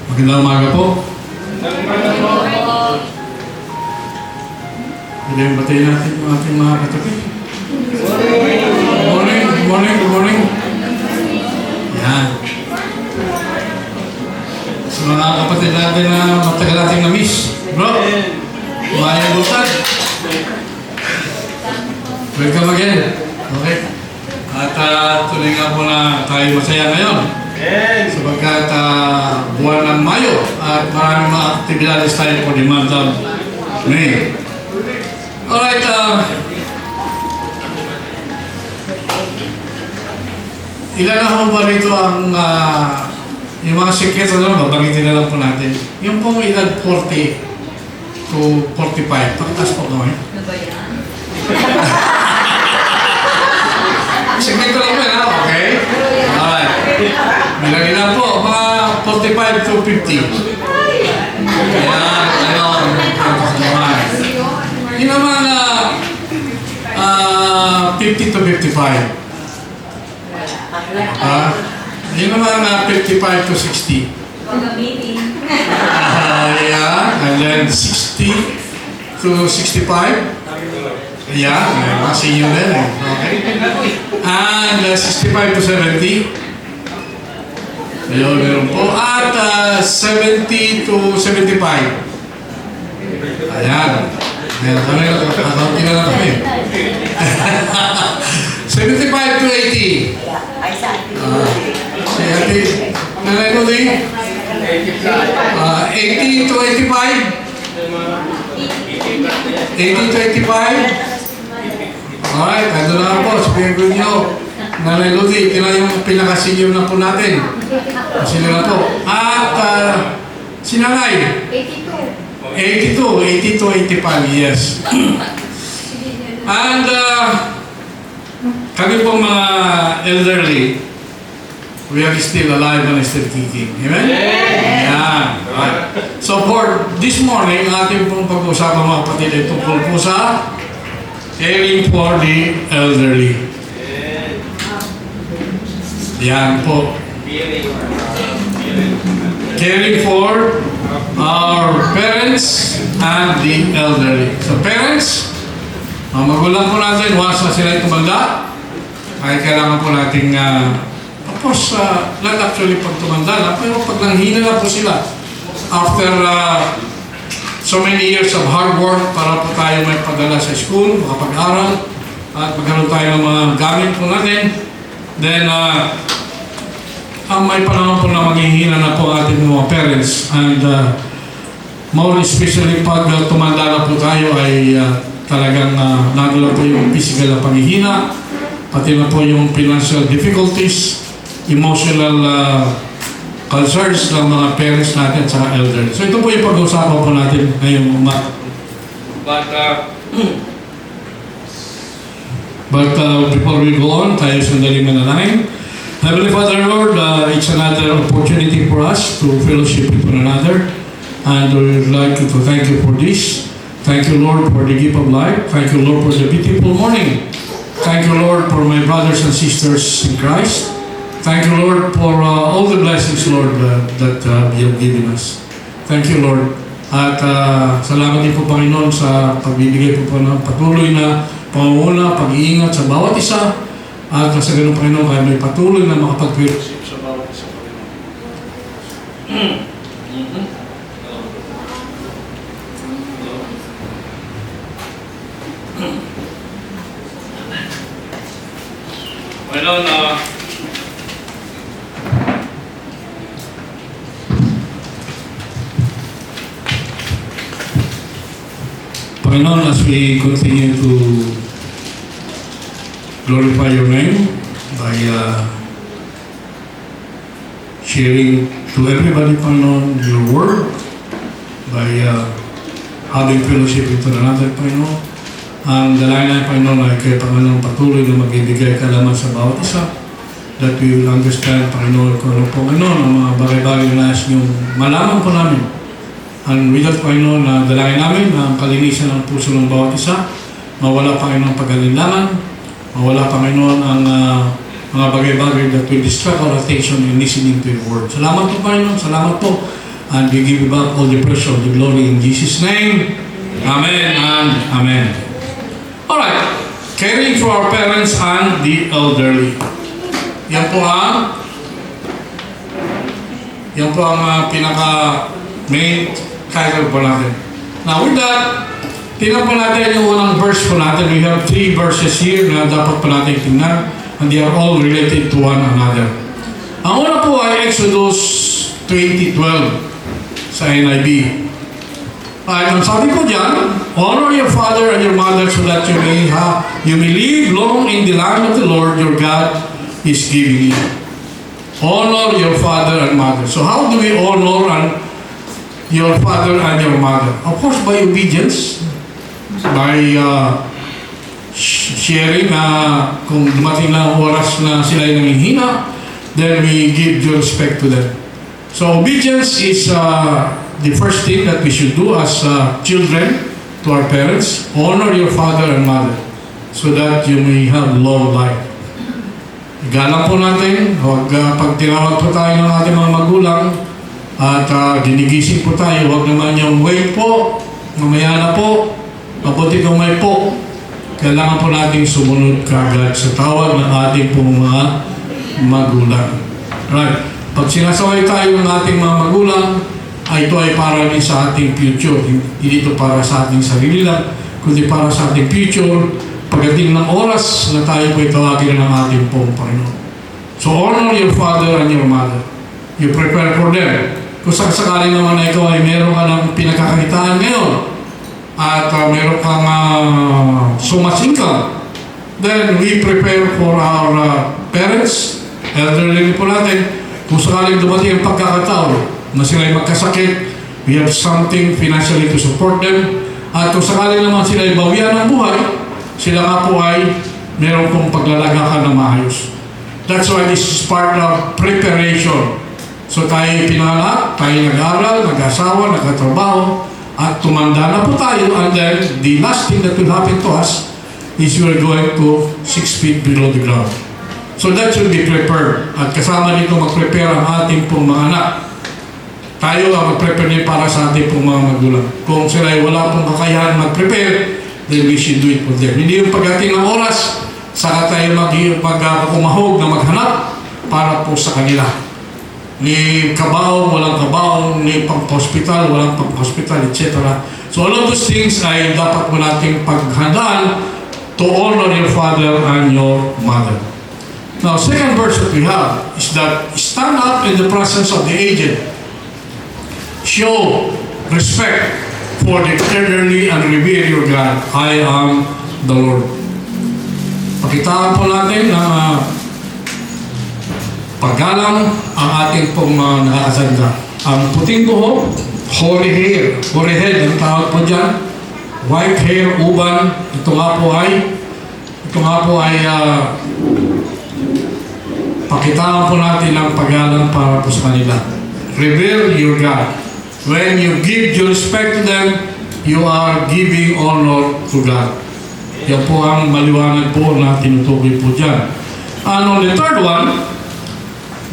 Magandang umaga po. Pwede yung batayin natin yung ating mga katabi. Good morning, good morning, good morning. Yan. Sa mga kapatid natin na matagal nating na-miss. Bro, kumain butan. Welcome again. Okay. At tuloy nga po na tayo masaya ngayon. Sapagkat buwan ng Mayo at maraming mga aktibidades tayo po di month of May. Alright, ilan na ho ba rito ang yung mga sikreto na babangitin na lang po natin. Yung pong edad 40 to 45, pakitas po kami. Sikreto lang po yan, okay? Alright. Bilangin lang po, mga 45 to 50. Ayan, ayun. Yung naman 50 to 55. Yung naman 55 to 60. Yeah, and then 60 to 65. Yeah, kasi yun din eh. Okay. And 65 to 70. Ayun, meron po. At 70 to 75. Ayan. Ayan, kami nakakunti na lang kami. 75 to 80. Si Ate, nanay mo din? 80 to 85? 80 to 85? Alright, ito na nga po. Sabihin ko nyo, Nanay Ludi, ito na yung pinaka-senior na po natin. Sila na po. At si Nanay? 82, 85, yes. And kami pong mga elderly, we are still alive and still kicking. Amen? Yeah. Right. So for this morning, ating pong pag-usapan mga kapatid ay tungkol po sa caring for the elderly. Yan po. Caring for our parents and the elderly. So parents, ang magulang po natin, once na sila tumanda, ay kailangan po nating tapos, not actually pag tumanda na, pero pag nanghina na po sila, after so many years of hard work para po tayo may padala sa school, makapag-aral, at magkaroon tayo ng mga gamit po natin, then, ang may panahon po na maghihina na po ating mga parents, and more especially pag tumanda na po tayo ay talagang nagula po yung physical na paghihina, pati na po yung financial difficulties, emotional concerns ng mga parents natin sa elderly. So ito po yung pag-uusapan po natin ngayong umaga. But before we go on, tayo sandaling manalangin. Heavenly Father, Lord, it's another opportunity for us to fellowship with one another. And we would like to thank you for this. Thank you, Lord, for the gift of life. Thank you, Lord, for the beautiful morning. Thank you, Lord, for my brothers and sisters in Christ. Thank you, Lord, for all the blessings, Lord, that you have given us. Thank you, Lord. At salamat din po, Panginoon, sa pagbibigay po ng patuloy na pangunguna, pag-iingat sa bawat isa. At sa ganun, Panginoon, kaya may patuloy na makapag-fellowship sa bawat isa, Panginoon. Panginoon, as we continue to glorify your name by sharing to everybody, Panginoon, your word, by having fellowship with one another, Panginoon. Ang dalangin, Panginoon, ay kay Panginoon patuloy na magbibigay kalaman sa bawat isa, that we will understand, Panginoon, kung ano po, Panginoon, ang mga bagay-bagay na nais niyong malaman po namin. And with that, Panginoon, dalangin namin na ang kalinisan ng puso ng bawat isa, mawala, Panginoon, pag-alinlangan, mawala, Panginoon, ang mga bagay-bagay that will distract our attention in listening to your word. Salamat po, Panginoon. Salamat po. And we give you back all the praise and the glory in Jesus' name. Amen and amen. Alright. Caring for our parents and the elderly. Yan po ang pinaka-main title po natin. Now with that, tingnan po natin yung unang verse po natin. We have 3 verses here na dapat po natin tingnan, and they are all related to one another. Ang una po ay Exodus 20:12 sa NIV. At ang sabi po dyan, honor your father and your mother so that you may live long in the land of the Lord your God is giving you. Honor your father and mother. So how do we honor your father and your mother? Of course, by obedience, by sharing na kung dumating na oras na sila ay nanghihina, then we give due respect to them. So obedience is the first thing that we should do as children to our parents. Honor your father and mother so that you may have long life. Igalang po natin, pag tinawag po tayo ng ating mga magulang at ginigising po tayo, huwag naman yung wait po, mamaya na po, mabuti kung may po. Kailangan po natin sumunod kagad sa tawag ng ating pong mga magulang. Right. Pag sinasaway tayo ng ating mga magulang, ito ay para rin sa ating future. Hindi ito para sa ating sarili lang, kundi para sa ating future. Pagdating ng oras na tayo po itawagin ng ating pong Panginoon. So honor your father and your mother. You prepare for them. Kung sakasakali naman na ikaw ay meron ka ng pinagkakakitaan ngayon at meron kang so much income, then we prepare for our parents, elderly po natin. Kung sakaling dumating ang pagkakataon na sila ay magkasakit, we have something financially to support them. At kung sakaling naman sila ay bawian ng buhay, sila nga po ay meron pong paglalagakan na maayos. That's why this is part of preparation. So tayo pinanganak, tayo nag-aral, nag-asawa, nagkatrabaho, at tumanda na po tayo. And then, the last thing that will happen to us is we're going to 6 feet below the ground. So that should be prepared. At kasama dito mag-prepare ang ating pong mga anak. Tayo ang mag-prepare din para sa ating pong mga magulang. Kung sila ay wala pong kakayahan mag-prepare, then we should do it for them. Hindi yung pagdating ng oras, saka tayo mag-kumahog na maghanap para po sa kanila. Ni kabaong, walang kabaong, ni pang-hospital, walang pang-hospital, etc. So all of those things ay dapat mo nating paghandaan to honor your father and your mother. Now, second verse that we have is that stand up in the presence of the aged. Show respect for the elderly and revere your God. I am the Lord. Pakitaan po natin na paggalang ang ating pong mga nakakasanda. Ang puting buhok, holy hair, holy head, ang tawag po dyan. White hair, uban, ito nga po ay pakitaan po natin ang paggalang para po sa kanila. Revere your God. When you give due respect to them, you are giving honor to God. Yan po ang maliwanag po na tinutukoy po dyan. And on the third one,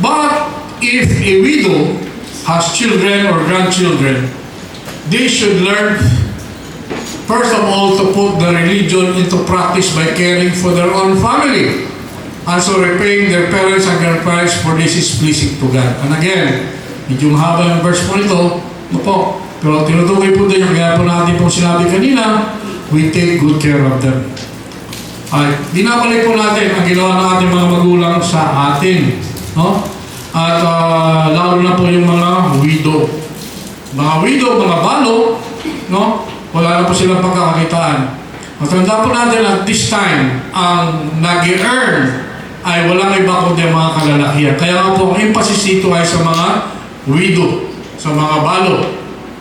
but if a widow has children or grandchildren, they should learn, first of all, to put the religion into practice by caring for their own family, and so repaying their parents and grandparents, for this is pleasing to God. And again, medyo mahaba yung verse po nito, pero tinutukoy po din yung kaya po natin pong sinabi kanina, we take good care of them. Ay, dinabalik po natin ang ginawa ng ating mga magulang sa atin. No? At lalo na po yung mga widow. Mga widow, mga balo, no? Wala na po silang pagkakakitaan. Matanda po natin at this time, ang nag-earn ay walang iba kundi mga kalalakihan. Kaya nga po, ang emphasis dito ay sa mga widow, sa mga balo,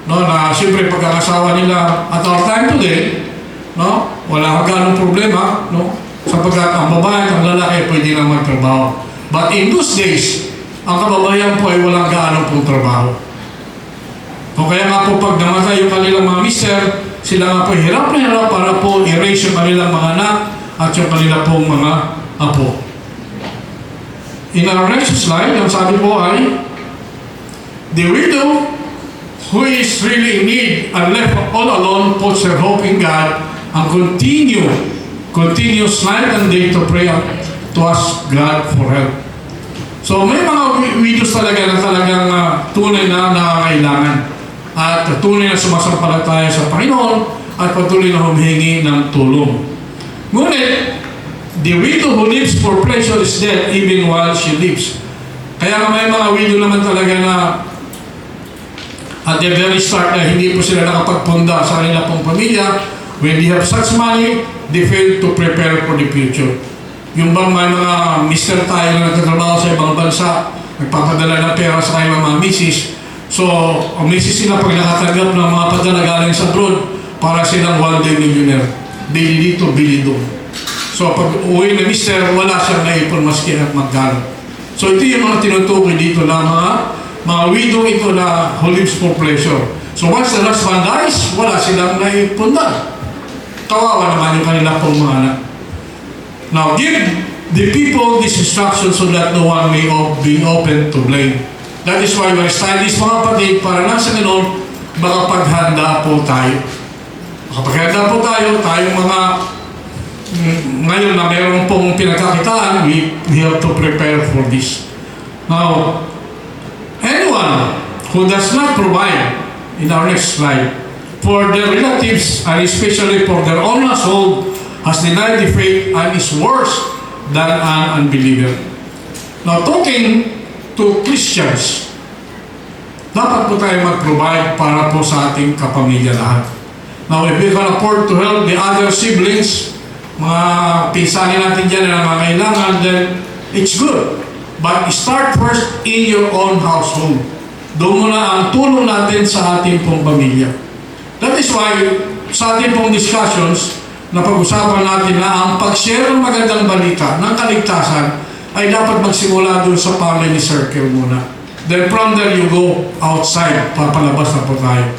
no, na siyempre pagkakasawa nila at our time today, no, wala kang ganong problema, no, sapagkat ang babae at ang lalaki pwede lang magtrabaho. But in those days, ang kababayan po ay walang ganong pong trabaho. O kaya nga po pag namatay yung kanilang mga mister, sila nga po hirap na hirap para po i-raise yung kanilang mga anak at yung kanilang pong mga apo. In our next slide, ang sabi po ay, the widow who is really in need and left all alone puts her hope in God and continues night and day to pray to ask God for help. So may mga widows talaga na talagang tunay na nakakailangan at tunay na sumasampalataya sa Panginoon at patuloy na humihingi ng tulong. Ngunit, the widow who lives for pleasure is dead even while she lives. Kaya may mga widow naman talaga na at the very start na hindi po sila nakapagpunda sa kanila pong pamilya. When they have such money, they fail to prepare for the future. Yung bang may mga mister tayo na nagtatrabaho sa ibang bansa, nagpapadala ng pera sa kanilang mga misis. So, ang misis sila pag nakatanggap ng mga padala galing sa abroad, para silang one-day millionaire. Bili dito, bili doon. So, pag uwi na mister, wala siyang naipon maski at magkano. So, ito yung mga tinutukoy dito na mga widow ito na who lives for pleasure. So, once the husband dies, wala silang naipon na. Kawawa naman yung kanila pong mga anak. Now, give the people this instruction so that no one may be open to blame. That is why we're studying this, mga kapatid, para nang sa Panginoon, makapaghanda po tayo. Makapaghanda po tayo, tayong mga ngayon na mayroon pong pinagkakitaan, we have to prepare for this. Now, anyone who does not provide, in our next slide, for their relatives and especially for their own household, has denied the faith and is worse than an unbeliever. Now, talking to Christians, dapat po tayo mag-provide para po sa ating kapamilya lahat. Now, if we can afford to help the other siblings, mga pinsanin natin dyan na mga kailangan, then it's good. But start first in your own household. Doon muna ang tulong natin sa ating pong pamilya. That is why, sa ating pong discussions, na pag-usapan natin na ang pag-share ng magandang balita ng kaligtasan ay dapat magsimula doon sa family circle muna. Then from there you go outside, papalabas na po tayo.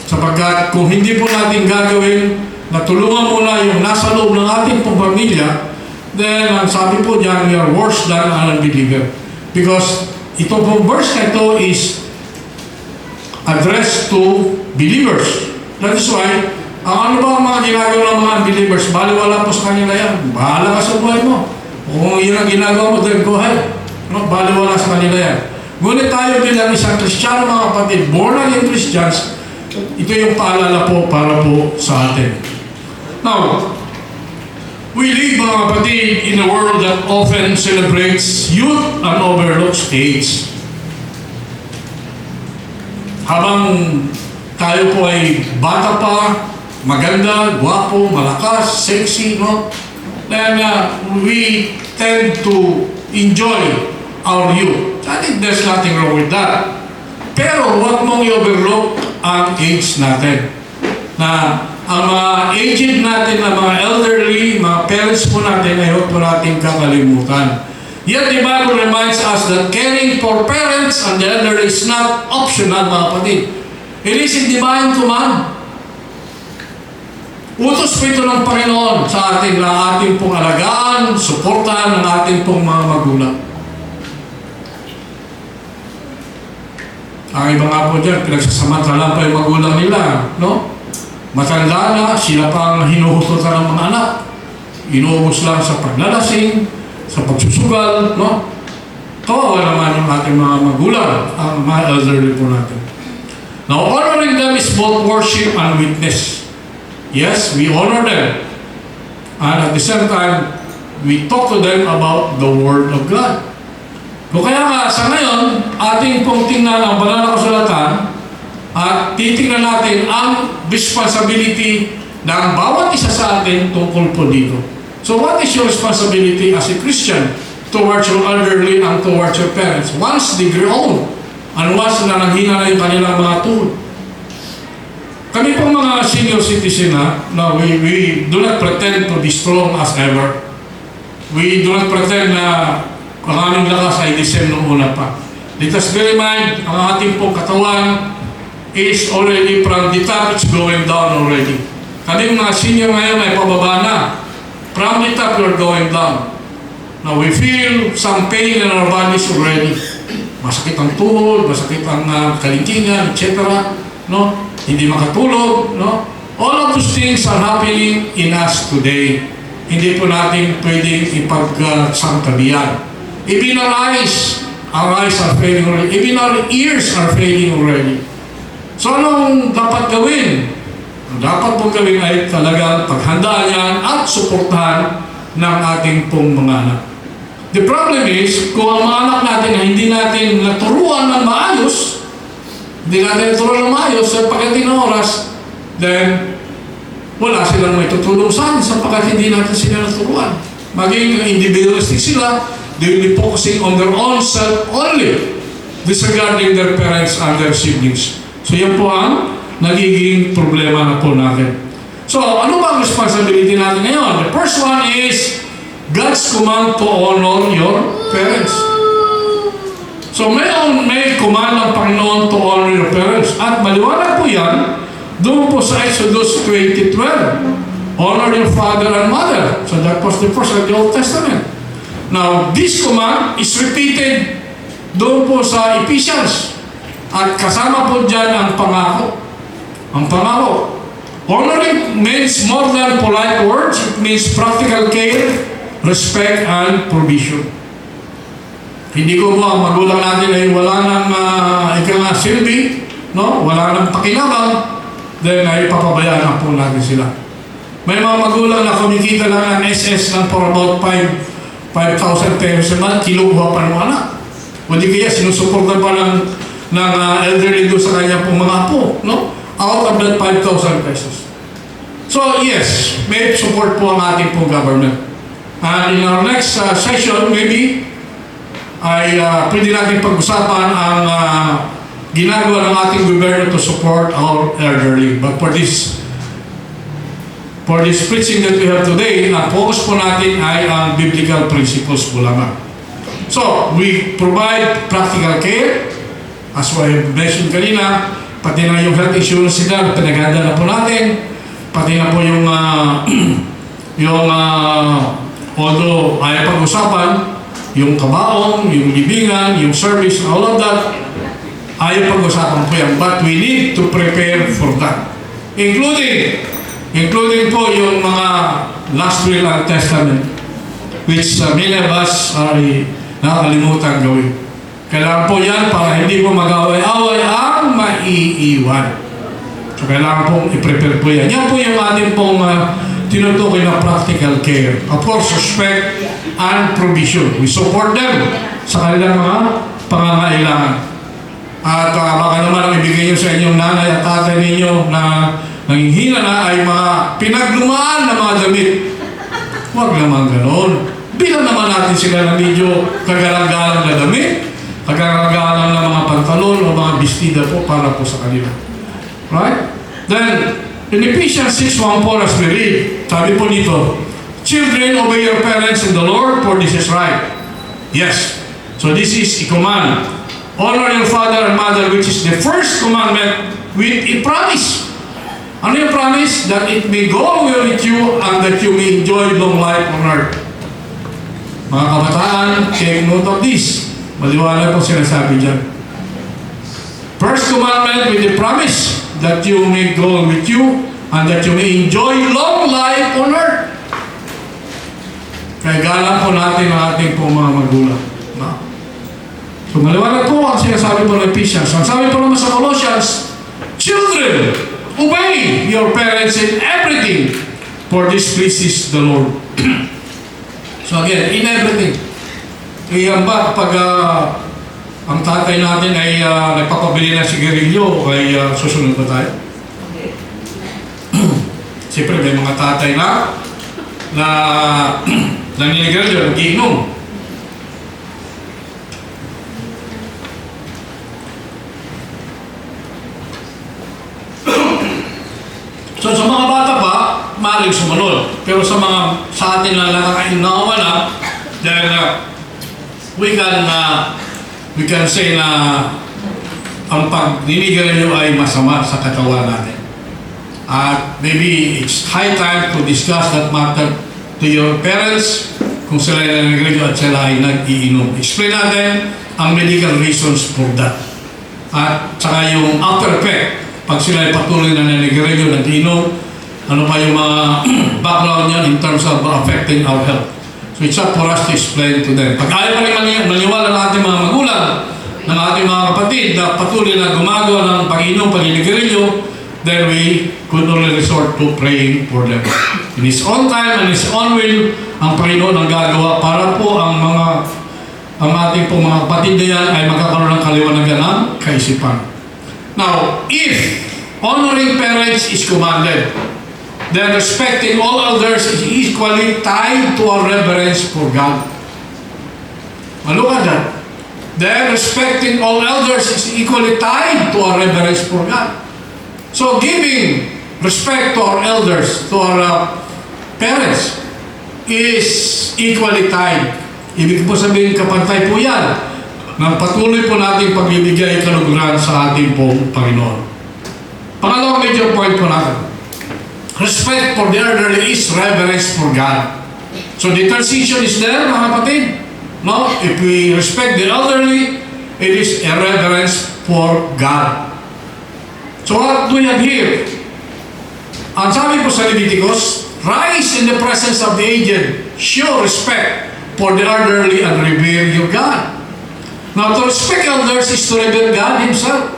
Sapagkat kung hindi po natin gagawin na tulungan muna yung nasa loob ng ating pong pamilya, then ang sabi po dyan, we are worse than an unbeliever. Because ito pong verse na ito is addressed to believers. That is why, ang ano ba ang mga ginagawa ng mga unbelievers? Baliwala po sa kanila yan. Bahala ka sa buhay mo. Kung yun ang ginagawa mo, then go ahead. No? Baliwala sa kanila yan. Ngunit tayo bilang isang Kristiyano, mga kapatid, born again Christians, ito yung paalala po para po sa atin. Now, we live, mga kapatid, in a world that often celebrates youth and overlooks age. Habang tayo po ay bata pa, maganda, gwapo, malakas, sexy, no? Then we tend to enjoy our youth. I think there's nothing wrong with that. Pero huwag mong i-overlook ang age natin. Na ang mga aged natin, na mga elderly, mga parents po natin, ay huwag po natin kakalimutan. Yet the Bible reminds us that caring for parents and the elderly is not optional, mga kapatid. It is a divine command. Utos po ito ng Panginoon sa atin na ating pong alagaan, suportahan ng ating pong mga magulang. Ang iba nga po dyan, pinagsasamantala pa yung magulang nila, no? Matanda na, sila pang hinuhututan ng mga anak. Inuubos lang sa paglalasing, sa pagsusugal, no? Kawawa naman yung ating mga magulang, ang mga elderly po natin. Now, honoring them is both worship and witness. Yes, we honor them. And at the same time, we talk to them about the Word of God. So kaya nga, sa ngayon, ating pong tingnan ang banal na kasulatan at titingnan natin ang responsibility ng bawat isa sa atin tungkol po dito. So what is your responsibility as a Christian towards your elderly and towards your parents? Once they grow old, and once na nanghina na yung kanilang mga tuhod. Kami pong mga senior citizen we do not pretend to be strong as ever. We do not pretend na ang aming lakas ay the same noong una pa. Let us bear in mind, ang ating pong katawan is already from the top, it's going down already. Kaming mga senior ngayon ay pababa na. From the top, you're going down. Now we feel some pain in our bodies already. Masakit ang tuhod, masakit ang kalingkingan, etc. No? Hindi makatulog. No? All of those things are happening in us today. Hindi po natin pwedeng ipagsangkabihan. Even our eyes are failing already. Even our ears are failing already. So anong dapat gawin? Ang dapat pong gawin ay talagang paghandaan yan at suportahan ng ating pong mga anak. The problem is, kung ang mga anak natin ay hindi natin naturuan ng maayos, sa pagdating ng oras, then wala silang may tutulong sa atin sapagkat hindi natin sila naturuan. Maging individualistic sila, they will be focusing on their own self only, disregarding their parents and their siblings. So yan po ang nagiging problema na po natin. So, ano ba ang responsibility natin ngayon? The first one is God's command to honor your parents. So, may command ng Panginoon to honor your parents. At maliwanag po yan doon po sa Exodus 20:12. Honor your father and mother. So, that was the first of the Old Testament. Now, this command is repeated doon po sa Ephesians. At kasama po dyan ang pangako. Ang pangako. Honoring means more than polite words. It means practical care, respect, and provision. Hindi ko po ang magulang natin ay wala nang silbi, no? Wala nang pakinabang, then ay papabayaan na po natin sila. May mga magulang na kumikita lang ng SS lang for about 5,000 pesos a month, kinukuha pa ng anak. O di kaya sinusuportan pa ng elderly doon sa kanya pong mga apo, no? Out of that 5,000 pesos. So yes, may support po ang ating pong government. And in our next session, maybe, ay pwede natin pag-usapan ang ginagawa ng ating gobyerno to support our elderly. But for this preaching that we have today, ang focus po natin ay ang biblical principles po lamang. So, we provide practical care, as I mentioned kanina, pati na yung health insurance nila, pinaganda na po natin, pati na po yung although ayaw pag-usapan, yung kabaong, yung libingan, yung service, all of that, ayaw pag-usapan po yan. But we need to prepare for that. Including po yung mga last will and testament, which many of us ay nakalimutan gawin. Kailangan po yan para hindi po mag-away-away ang maiiwan. So kailangan pong i-prepare po yan. Yan po yung ating pong tinutukoy na practical care. Of course, respect and provision. We support them sa kanilang mga pangangailangan. At baka naman ang ibigay nyo sa inyong nanay at tatay ninyo na nanghihina na ay mga pinaglumaan na mga damit. Huwag naman ganoon. Bilang naman natin sila na medyo kagalang-galang na damit, kagalang-galang na mga pantalon o mga bestida po para po sa kanila. Right? Then, in Ephesians 6:1 as we read, sabi po dito, children, obey your parents in the Lord, for this is right. Yes. So this is a command. Honor your father and mother, which is the first commandment with a promise. Ano yung promise? That it may go well with you and that you may enjoy long life on earth. Mga kabataan, take note of this. Maliwanag po sinasabi dyan. First commandment with the promise that you may go with you and that you may enjoy long life on earth. Kaya galang po natin ang ating pong mga magulang. No? So maliwanag po ang sinasabi po ng Ephesians. Ang sabi po naman sa Colossians, children, obey your parents in everything, for this pleases the Lord. So again, in everything. Kaya ba kapag ang tatay natin ay nagpapabili ng sigarilyo, ay susunod ba tayo? Siyempre may mga tatay na naninigarilyo, nag-iinom. So sa mga bata pa, maaaring sumunod. Pero sa atin na nakakainawa na, then we can say na ang pagninigarilyo ay masama sa katawan natin. Maybe it's high time to discuss that matter to your parents kung sila ay naninigarilyo at sila ay nag-iinom. Explain natin ang medical reasons for that. At saka yung after effect, pag sila ay patuloy na naninigarilyo, nag-iinom, ano pa yung mga background niya in terms of affecting our health. So it's up for us to explain to them. Pag ayaw pa rin maniwala ng ating mga magulang, ng ating mga kapatid na patuloy na gumagawa ng pag-inom, pag-inigarilyo, then we could only resort to praying for them. In His own time and His own will, ang Panginoon ang gagawa para po ang ating po mga kapatid na yan ay magkakaroon ng kaliwanagan ng kaisipan. Now, if honoring parents is commanded, then respecting all elders is equally tied to our reverence for God. Look at that. Then respecting all elders is equally tied to our reverence for God. So giving respect to our elders, to our parents, is equally tied. Ibig po sabihin, kapantay po yan ng patuloy po natin pagbibigay kaluguran sa ating pong Panginoon. Pangalawang major point po natin. Respect for the elderly is reverence for God. So the transition is there, mga kapatid. No? If we respect the elderly, it is a reverence for God. So what do we have here? Ang sabi po sa Leviticus, rise in the presence of the aged, show respect for the elderly and revere your God. Now to respect elders is to revere God Himself.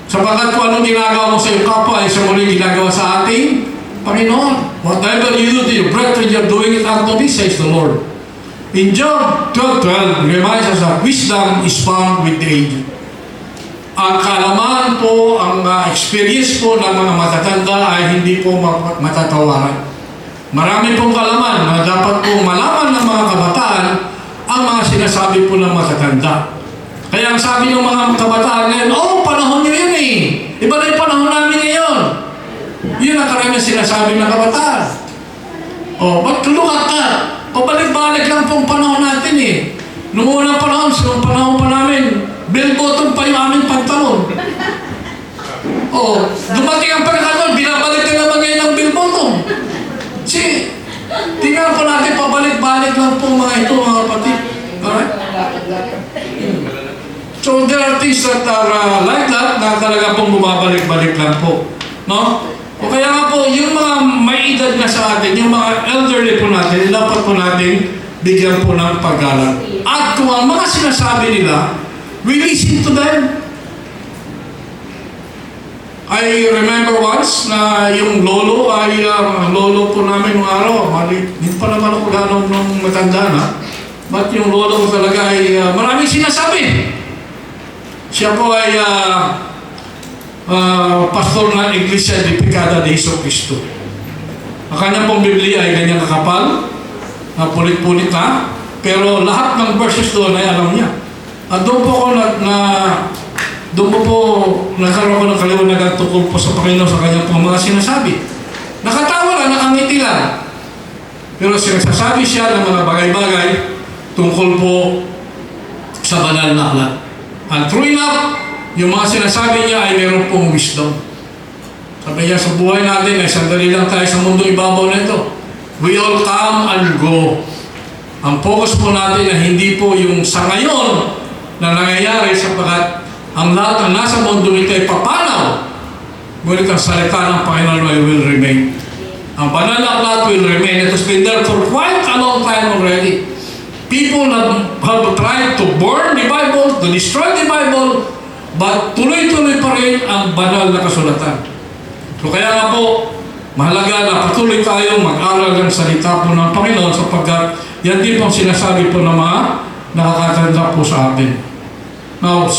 Sapagkat kung anong ginagawa mo sa iyong kapwa ay sa muli ginagawa sa ating Panginoon. Whatever you do to your brethren, you're doing it unto me, says the Lord. In Job 12:12, reminds us that wisdom is found with the aged. Ang kaalaman po, ang experience po ng mga matatanda ay hindi po matatawaran. Marami pong kaalaman na dapat po malaman ng mga kabataan ang mga sinasabi po ng matatanda. Kaya ang sabi ng mga kabataan ngayon, panahon nyo yun eh. Iba na yung panahon namin ngayon. Yun ang karamihan sinasabi ng kabataan. Ba't look at that? Pabalik-balik lang pong panahon natin eh. Noong unang panahon, sa panahon pa namin, bell-bottom pa yung aming pantalon. Dumating ang pagkakataon, binabalik ka naman ngayon ng bell-bottom. Tingnan po natin, pabalik-balik lang po mga ito, mga kapatid. Alright? So there are things that are like that na talaga pong bumabalik-balik lang po. No? O kaya nga po, yung mga may edad na sa atin, yung mga elderly po natin, dapat po natin bigyan po ng paggalang. At kung ang mga sinasabi nila, we listen to them. I remember once na yung lolo ay, lolo po namin nung araw, hindi pa naman ako gano'n nung matanda na, but yung lolo ko talaga ay maraming sinasabi. Siya po ay pastor ng Iglesia de Picada de Jesucristo. Ang kanyang pong Biblia ay ganyang kakapal, pulit-pulit na, pero lahat ng verses doon ay alam niya. At doon po ako nagkaroon ko ng kaliwanagan tungkol po sa Panginoon sa kanyang pong mga sinasabi. Nakatawa lang, nakangiti lang. Pero sinasabi siya ng mga bagay-bagay tungkol po sa banal na aklat. And true enough, yung mga sinasabi niya ay meron pong wisdom. Sabi niya, sa buhay natin ay sandali lang tayo sa mundo ibabaw na ito. We all come and go. Ang focus po natin ay hindi po yung sa ngayon na nangyayari sapagkat ang lahat ng nasa mundo ito ay papanaw. Ngunit ang salita ng Panginoon ay will remain. Ang banal na aklat will remain. It has been there for quite a long time already. People have tried to burn the Bible, to destroy the Bible, but tuloy-tuloy pa rin ang banal na kasulatan. So kaya nga po, mahalaga na patuloy tayong mag-aral ng salita po ng Panginoon sapagkat yan din pong sinasabi po ng mga nakakatanda po sa atin. Now,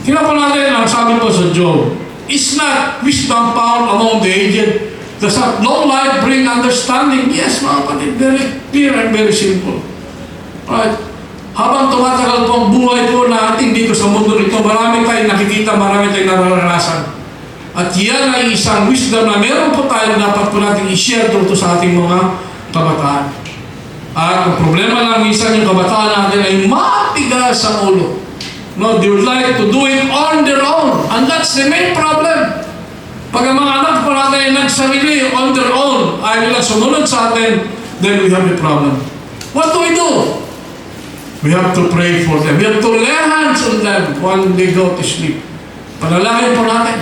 tingnan po natin ang sabi po sa Job, is not wisdom found among the aged? Does not long life bring understanding? Yes, mga kapatid, very clear and very simple. Right? Habang tumatagal po ang buhay po natin dito sa mundo nito, marami tayong nakikita, marami tayong nararanasan. At yan ay isang wisdom na meron po tayo dapat po natin i-share dito sa ating mga kabataan. At ang problema lang minsan yung kabataan natin ay matigas sa ulo. No, they would like to do it on their own. And that's the main problem. Pag ang mga anak po natin ay nagsarili on their own, ay nila sumunod sa atin, then we have a problem. What do we do? We have to pray for them. We have to lay hands on them when they go to sleep. Panalangin po natin.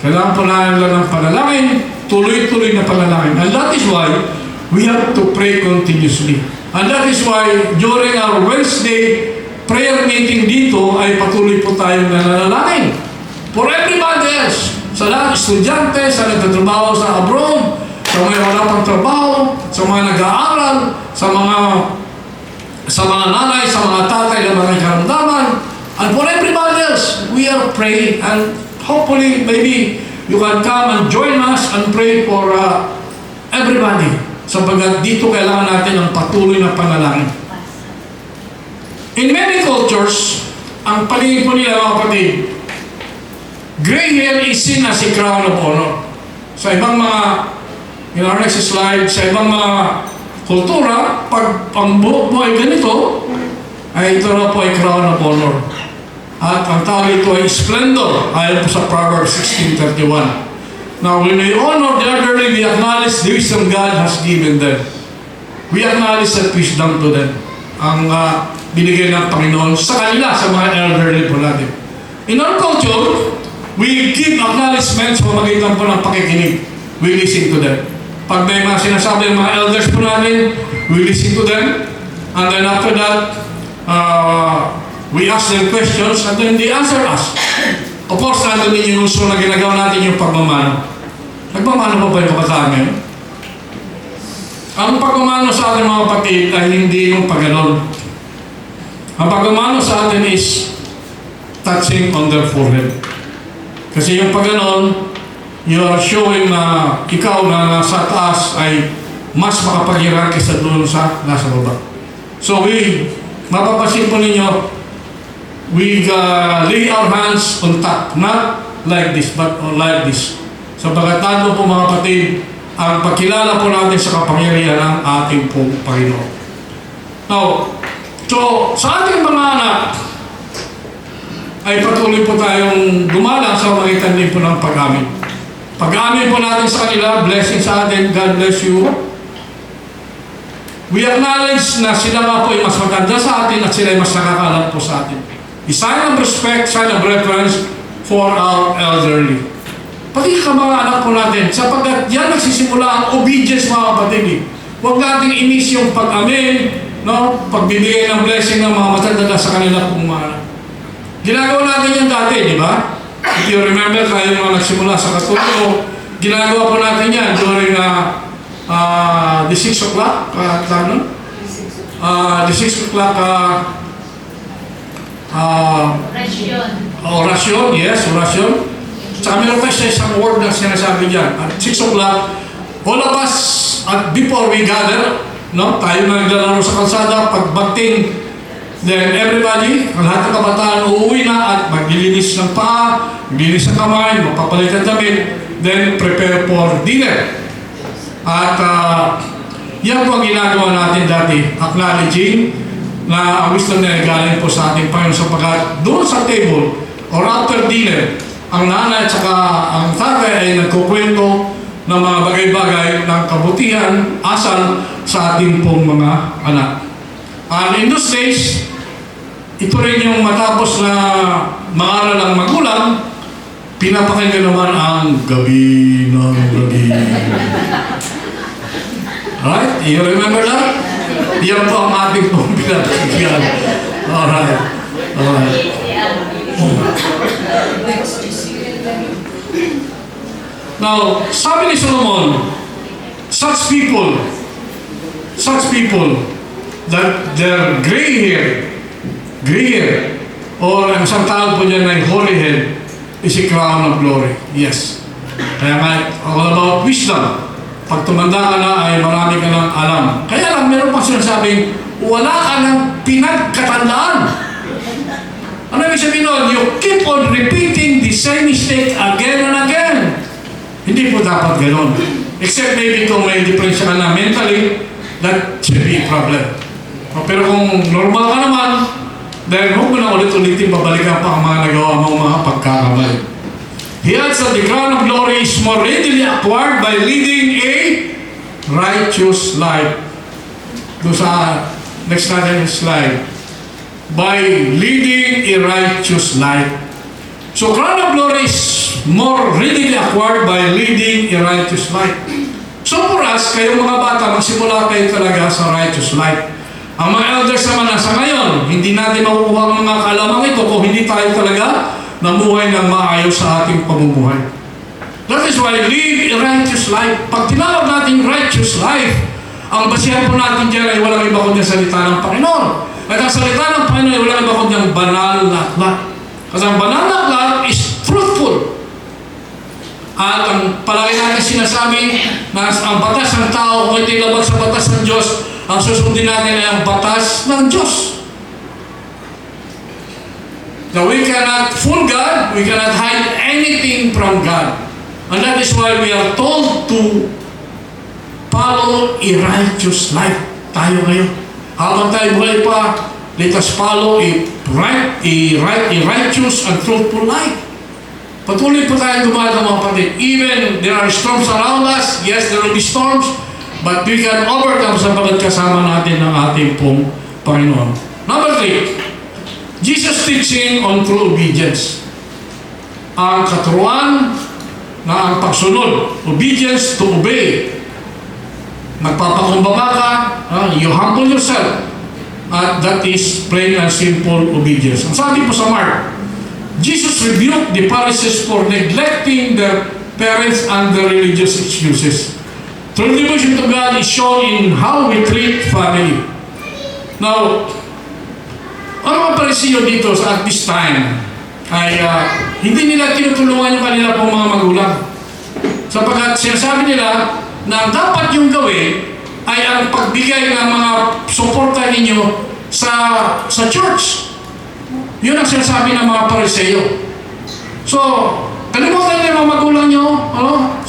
Kailangan po natin ng panalangin, tuloy-tuloy na panalangin. And that is why we have to pray continuously. And that is why during our Wednesday prayer meeting dito ay patuloy po tayong nananalangin. For everybody else, sa lahat estudyante, sa nagtatrabaho sa abroad, sa mga wala pang trabaho, sa mga nag-aaral, sa mga nanay, sa mga tatay na mga karamdaman, and for everybody else, we are praying, and hopefully, maybe you can come and join us and pray for everybody. Sapagat dito kailangan natin ang patuloy na panalangin. In many cultures, ang palingin po nila mga kapatid, gray hair is seen as a crown of honor. Sa ibang mga, in our next slide, sa ibang mga kultura, pag ang buhok mo ay ganito, ay ito na po ay crown of honor. At ang tawag ito ay splendor, ayon po sa Proverbs 16:31. Now, when we honor the elderly, we acknowledge the wisdom God has given them. We acknowledge that wisdom to them. Ang binigay ng Panginoon sa kanila, sa mga elderly po natin. In our culture, we give acknowledgement sa pamagitan po ng pakikinig. We listen to them. Pag may mga sinasabi ng mga elders po natin, we listen to them. And then after that, we ask them questions and then they answer us. Of course, nandun din yung uso na ginagawa natin yung pagmamano. Nagmamano pa ba yung kabataan ngayon? Ang pagmamano sa ating mga kapatid ay hindi yung pagganon. Ang pagmamano sa atin is touching on their forehead. Kasi yung pagganon, you are showing na ikaw na nasa taas ay mas makapaghirang kaysa doon sa nasa baba. So mapapasin po ninyo, we lay our hands on top, not like this, but like this. So pagkatando po mga kapatid, ang pagkilala po natin sa kapangyarihan ng ating pong Panginoon. Now, so sa ating mga anak, ay patuloy po tayong gumalang sa magitan din po ng pag-amin. Pag-amin po natin sa kanila, blessing sa atin, God bless you. We acknowledge na sila nga po ay mas maganda sa atin at sila ay mas nakakalam po sa atin. A sign of respect, sign of reverence for our elderly. Pati ka mga anak po natin, sapagkat yan nagsisimula ang obedience mga kapatid. Huwag natin inis yung pag-amin, no? Pagbibigay ng blessing ng mga matanda sa kanila pong mga anak. Ginagawa natin yan dati, di ba? If you remember, kayo mga nagsimula sa Katulo, ginagawa po natin yan during the 6 o'clock, the 6 o'clock orasyon, yes, orasyon. Sa meron pa siya isang word na sinasabi dyan. At 6 o'clock, all of us, at before we gather, no, tayo na naglalaro sa kalsada, pagbagting, then everybody, ang lahat ng kabataan, uuwi na at maglilinis ng paa, maglilinis ng kamay, mapapalit ng damit, then prepare for dinner. At yan po ang ginagawa natin dati, acknowledging na ang wisdom na galing po sa ating Panginoon sapagkat doon sa table or after dinner, ang nanay at saka ang tatay ay nagkukwento ng mga bagay-bagay ng kabutihan, asal sa ating pong mga anak. And in those days, ito rin yung matapos na mangaral ng magulang, pinapakinggan naman ang gabi ng gabi. Right? You remember that? Yan po ang ating pong pinapakinggan. Alright. Alright. Now, sabi ni Solomon, such people, that their gray hair, or ang isang tawag po dyan ay holy head, is a crown of glory. Yes. Kaya nga, all about wisdom. Pag tumanda ka na ay marami ka ng alam. Kaya lang, meron pang sinasabing, wala ka ng pinagkatandaan. Ano ibig sabihin nun? You keep on repeating the same mistake again and again. Hindi po dapat gano'n. Except maybe kung may diferensya ka na mentally, that should be a problem. Pero kung normal ka naman, then huwag mo na ulit-ulitin babalikan pa ang mga nagawa mo mga pagkakamali. He adds that the crown of glory is more readily acquired by leading a righteous life. Doon sa next natin slide. By leading a righteous life. So crown of glory is more readily acquired by leading a righteous life. So for us, kayong mga bata, magsimula kayo talaga sa righteous life. Ang mga elders naman nasa ngayon, hindi natin makukuha ang mga kaalaman ito kung hindi tayo talaga namuhay ng maayos sa ating pamumuhay. That is why live a righteous life. Pag tinawag natin righteous life, ang basihan po natin dyan ay walang iba kundi salita ng Panginoon. At ang salita ng Panginoon ay walang iba kundi ang banal na aklat. Kasi ang banal na aklat is truthful. At ang palagi natin sinasabi na ang batas ng tao, kung ito'y labag sa batas ng Diyos, ang susundin natin ay ang batas ng Diyos. Now we cannot fool God, we cannot hide anything from God. And that is why we are told to follow a righteous life. Tayo ngayon. Habang tayo buhay pa, let us follow a righteous and truthful life. Patuloy po tayo dumaan mga kapatid. Even there are storms around us, yes, there will be storms, but we can overcome sapagat kasama natin ng ating pong Panginoon. Number 3, Jesus teaching on true obedience. Ang katuruan na ang pagsunod, obedience to obey. Nagpapakumbaba ka, you humble yourself, at that is plain and simple obedience. Ang sabi po sa Mark, Jesus rebuked the Pharisees for neglecting their parents and their religious excuses. True devotion to God is shown in how we treat family. Now, ang mga Pariseo dito at this time ay hindi nila tinutulungan yung kanila pong mga magulang. Sapagkat sinasabi nila na dapat yung gawin ay ang pagbigay ng mga suporta ninyo sa church. Yun ang sinasabi ng mga Pariseo. So, kalimutan niyo mga magulang nyo,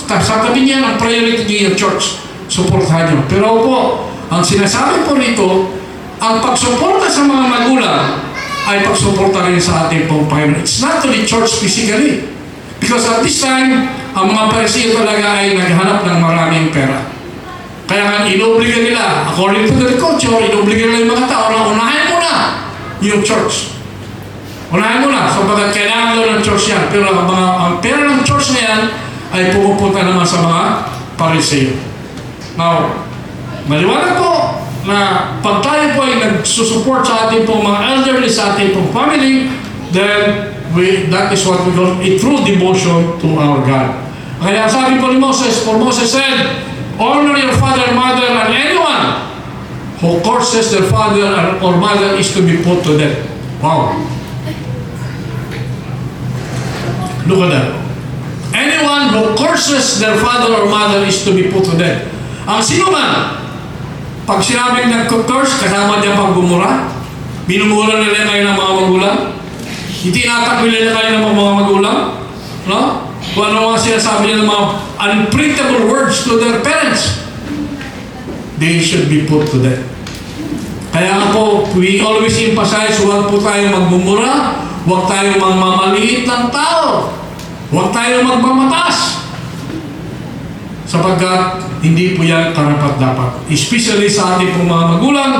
sa tabi niya ang priority niyo yung church. Suportahan nyo. Pero po, ang sinasabi po rito, ang pagsuporta sa mga magulang ay pagsuporta rin sa ating pong Panginoon. It's not to the church physically. Because at this time, ang mga Pariseo talaga ay naghanap ng maraming pera. Kaya nga, inobliga nila, according to the culture, inobliga nila yung mga tao na unahin mo na yung church. Unahin mo na, sabagat kailangan daw ng church yan. Pero ang pera ng church na yan ay pumupunta naman sa mga Pariseo. Now, maliwanag po na pag tayo po ay nagsusupport sa ating pong mga elderly, sa ating pong family, then that is what we call a true devotion to our God. Kaya sabi po ni Moses, for Moses said, honor your father, mother, and anyone who curses their father or mother is to be put to death. Wow. Look at that. Anyone who curses their father or mother is to be put to death. Ang sino man, pag sinabing nag-curse, kasama niya pang gumura, binumura nila kayo ng mga magulang, itinatakbil nila kayo ng mga magulang, no? Kung ano mga sinasabi nila ng mga unprintable words to their parents, they should be put to death. Kaya nga po, we always emphasize, huwag po tayo magmumura, huwag tayo magmamaliit ng tao, huwag tayo magmamatas. Sapagkat hindi po yan karapat-dapat. Especially sa ating pong mga magulang,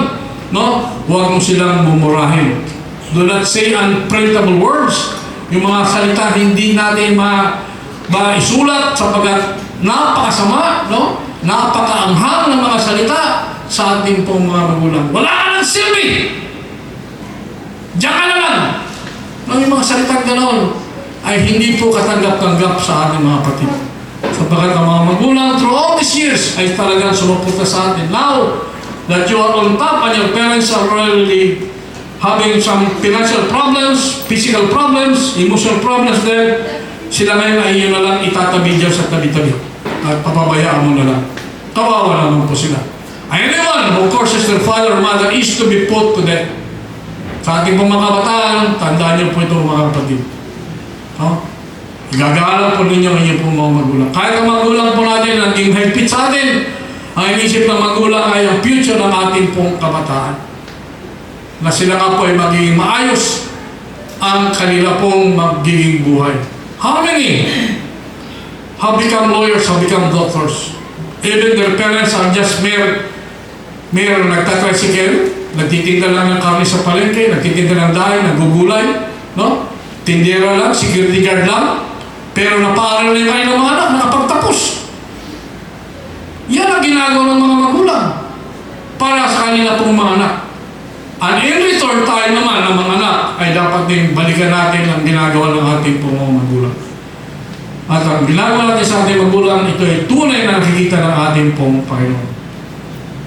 no? Huwag mo silang mumurahin. Do not say unprintable words. Yung mga salita hindi natin maisulat sapagkat napakasama, no? Napakaanghang ng mga salita sa ating pong mga magulang. Wala ka ng silbi! Diyan ka naman! No, yung mga salitang gano'n ay hindi po katanggap-tanggap sa ating mga kapatid. Sapagkat ang mga magulang through all these years ay talagang sumuporta sa atin. Now that you are on top and your parents are really having some financial problems, physical problems, emotional problems, then sila ngayon ay yun na lang itatabi dyan sa tabi-tabi. At papabayaan mo na lang. Kawawa naman po sila. Anyone who curses their father or mother is to be put to death. Sa ating pong mga kabataan, tandaan niyo po ito mga kapatid. Igagalang po ninyo ang inyong pong mga magulang. Kahit ang magulang po natin naging higpit sa atin, ang inisip ng magulang ay ang future ng ating pong kabataan. Na sila nga po ay magiging maayos ang kanila pong magiging buhay. How many have become lawyers, have become doctors? Even their parents are just mere nagtatricycle, nagtitinda lang ng karne sa palengke, nagtitinda ng dahi, nagugulay, no? Tindera lang, security guard lang, pero napaaral na kayo ng mga anak, nakapagtapos. Yan ang ginagawa ng mga magulang para sa kanila pong mga anak. And in return, tayo naman ng mga anak ay dapat din balikan natin ang ginagawa ng ating pong mga magulang. At ang ginagawa natin sa ating magulang, ito ay tunay na nakikita ng ating pong Panginoon.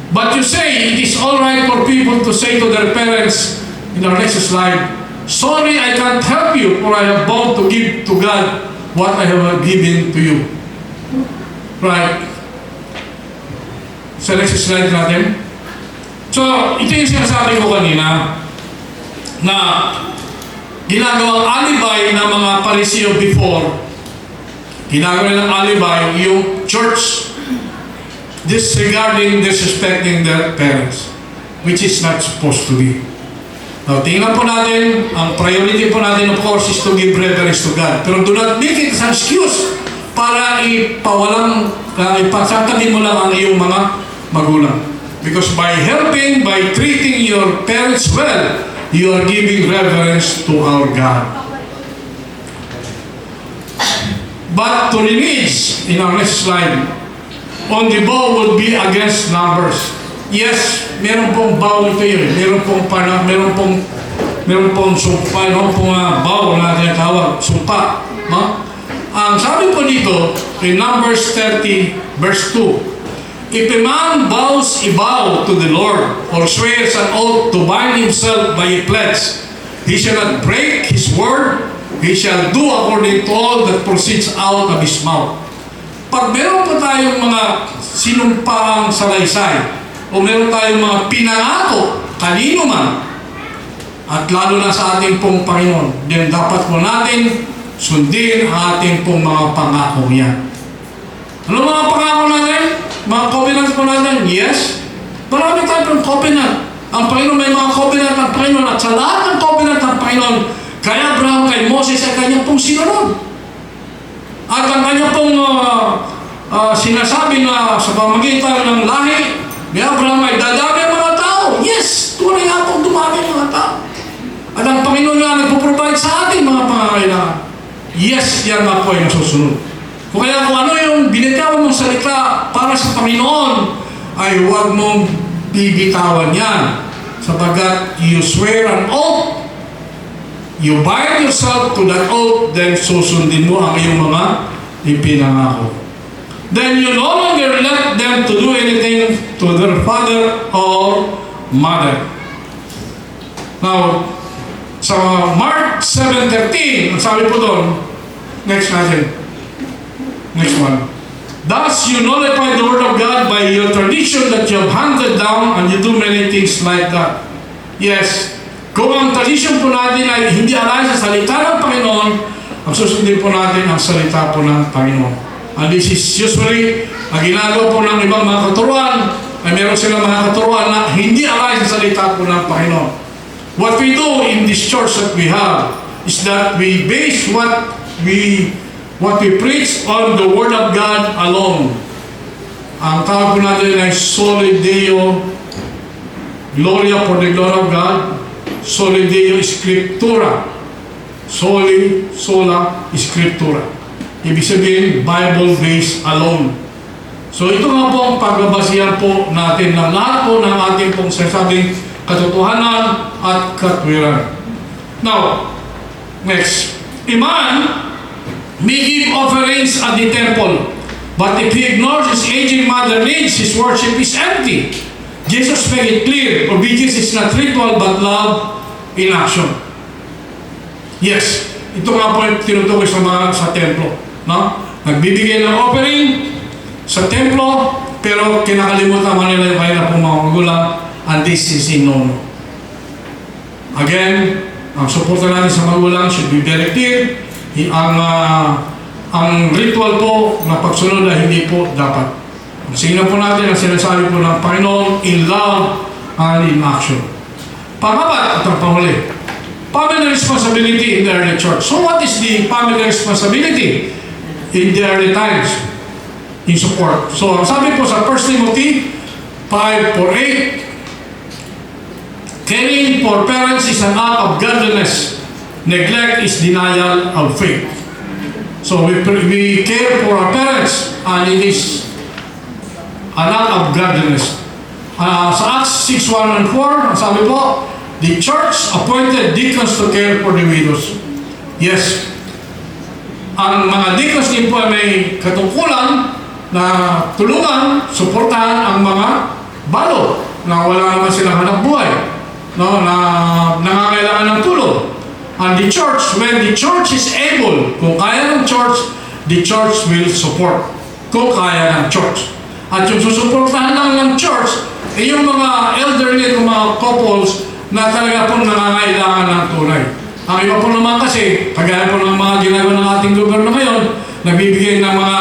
But you say, it is alright for people to say to their parents in our next slide, sorry, I can't help you, for I have vowed to give to God what I have given to you. Right? Sa next slide natin. So, ito yung sinasabi ko kanina na ginagawang alibay ng mga Pariseo before. Ginagawa ng alibay yung church disregarding, disrespecting their parents, which is not supposed to be. Now, tingnan po natin, ang priority po natin of course is to give reverence to God. Pero do not make it an excuse para ipasakatin mo lang ang iyong mga magulang. Because by helping, by treating your parents well, you are giving reverence to our God. But to renege, in our next slide, on the bow would be against numbers. Yes, meron pong bow ito yun. Meron pong sumpa, meron pong bow na tinatawag, sumpa. No? Ang sabi po dito, in Numbers 30, verse 2, if a man vows a vow to the Lord, or swears an oath to bind himself by a pledge, he shall not break his word, he shall do according to all that proceeds out of his mouth. Pag meron po tayong mga sinumpaang salaysay, o meron tayong mga pinangako, kanino man, at lalo na sa ating pong Panginoon, then dapat po natin sundin ang ating pong mga pangako yan. Ano mga pangako natin? Mga covenant po natin? Yes. Marami tayo pong covenant. Ang Panginoon may mga covenant ng Panginoon, at sa lahat ng covenant ng Panginoon, kay Abraham, kay Moses, ay kanyang pong sinunod. At ang kanyang pong sinasabi na sa pamagitan ng lahi ni Abraham ay dadami ang mga tao. Yes, tunay nga pong dumami ang mga tao. At ang Panginoon nga nagpo-provide sa ating mga pangangailangan. Yes, yan nga po ay nasusunod. Kung kaya kung ano yung binitawan mong salita para sa Panginoon, ay huwag mong bibitawan yan. Sapagkat you swear an oath, you bind yourself to that oath, then susundin mo ang iyong mga ipinangako. Then you no longer let them to do anything to their father or mother. Now, sa Mark 7:13, ang sabi po doon, next natin. Next one. Thus you nullify the word of God by your tradition that you have handed down, and you do many things like that. Yes, kung ang tradition po natin ay hindi alay sa salita ng Panginoon, ang susundin po natin ang salita po ng Panginoon. And this is usually, ang ginagawa po ng ibang mga katuruan, ay meron silang mga katuruan na hindi alay sa salita po ng Panginoon. What we do in this church that we have is that we base what we preach on the Word of God alone. Ang tawag po natin ay Soli Deo, Gloria for the glory of God, Soli Deo Scriptura, Soli, Sola, Scriptura. Ibig sabihin, Bible-based alone. So ito nga po ang pagbabasihan po natin ng lahat po ng ating pong sinasabing katotohanan at katwiran. Now, next. A man may give offerings at the temple, but if he ignores his aging mother needs, his worship is empty. Jesus made it clear, obedience is not ritual but love in action. Yes, ito nga po yung tinutukoy sa templo. No? Nagbibigay ng offering sa templo, pero kinakalimutan man nila yung kanilang pong mga magulang, and this is in no. Again, ang suporta natin sa magulang should be very clear. Ang ritual po na pagsunod ay hindi po dapat. Sino po natin ang sinasabi po ng Panginoon in love and in action. Pangapat at ang panghuli. family responsibility in the early church. So what is the family responsibility in the early times in support? So sabi po sa 1 Timothy 5:4-8, caring for parents is an act of godliness. Neglect is denial of faith. So we care for our parents, and it is an act of godliness. Sa Acts 6:1 and 4, sabi po, the church appointed deacons to care for the widows. Yes. Ang mga deacons din po ay may katungkulan na tulungan, suportahan ang mga balo na wala naman silang hanap buhay, no, na nangangailangan ng tulong. And the church, when the church is able, kung kaya ng church, the church will support. Kung kaya ng church. At yung susuportahan lang ng church, ay yung mga elderly at mga couples na talaga po nangangailangan ng tulay. Ang iba po naman kasi, kagaya po ng mga ginagawa ng ating gobyerno ngayon, nagbibigay ng mga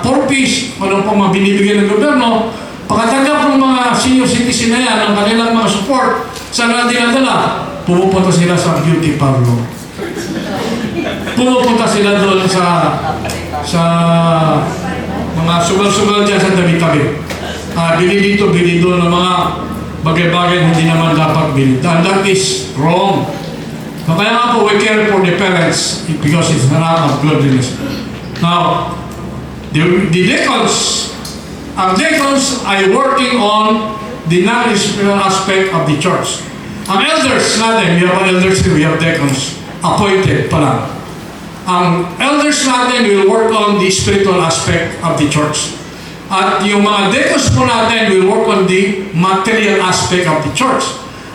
4-piece, ano po mga binibigay ng gobyerno, pagkatanggap ng mga senior citizen na yan, ang kanilang mga support, saan na dinadala? Pumupunta sila sa beauty parlor. Pumupunta sila doon sa mga sugal-sugal dyan sa tabi-tabi. Bili dito, bili doon ng mga bagay-bagay na hindi naman dapat bili. And that is wrong. So kaya nga po, we care for the parents because it's an act of godliness. Now, the deacons, ang deacons ay working on the non-spiritual aspect of the church. Ang elders natin, we have elders here, we have deacons, appointed pa lang. Ang elders natin will work on the spiritual aspect of the church. At yung mga deacons po natin will work on the material aspect of the church.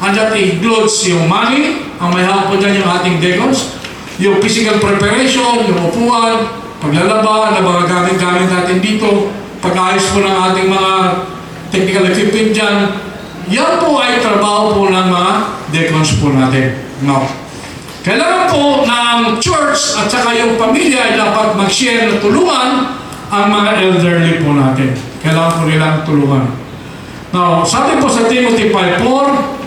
And that includes yung money, ang may hawak po dyan yung ating deacons, yung physical preparation, yung upuan, paglalaba, na mga gamit-gamit natin dito, pag-ayos po ng ating mga technical equipment dyan. Yan po ay trabaho po ng mga deacons po natin. Now, kailangan po na ang church at saka yung pamilya ay dapat mag-share na tulungan ang mga elderly po natin. Kailangan po nilang tulungan. Now, sabi po sa Timothy 5:4,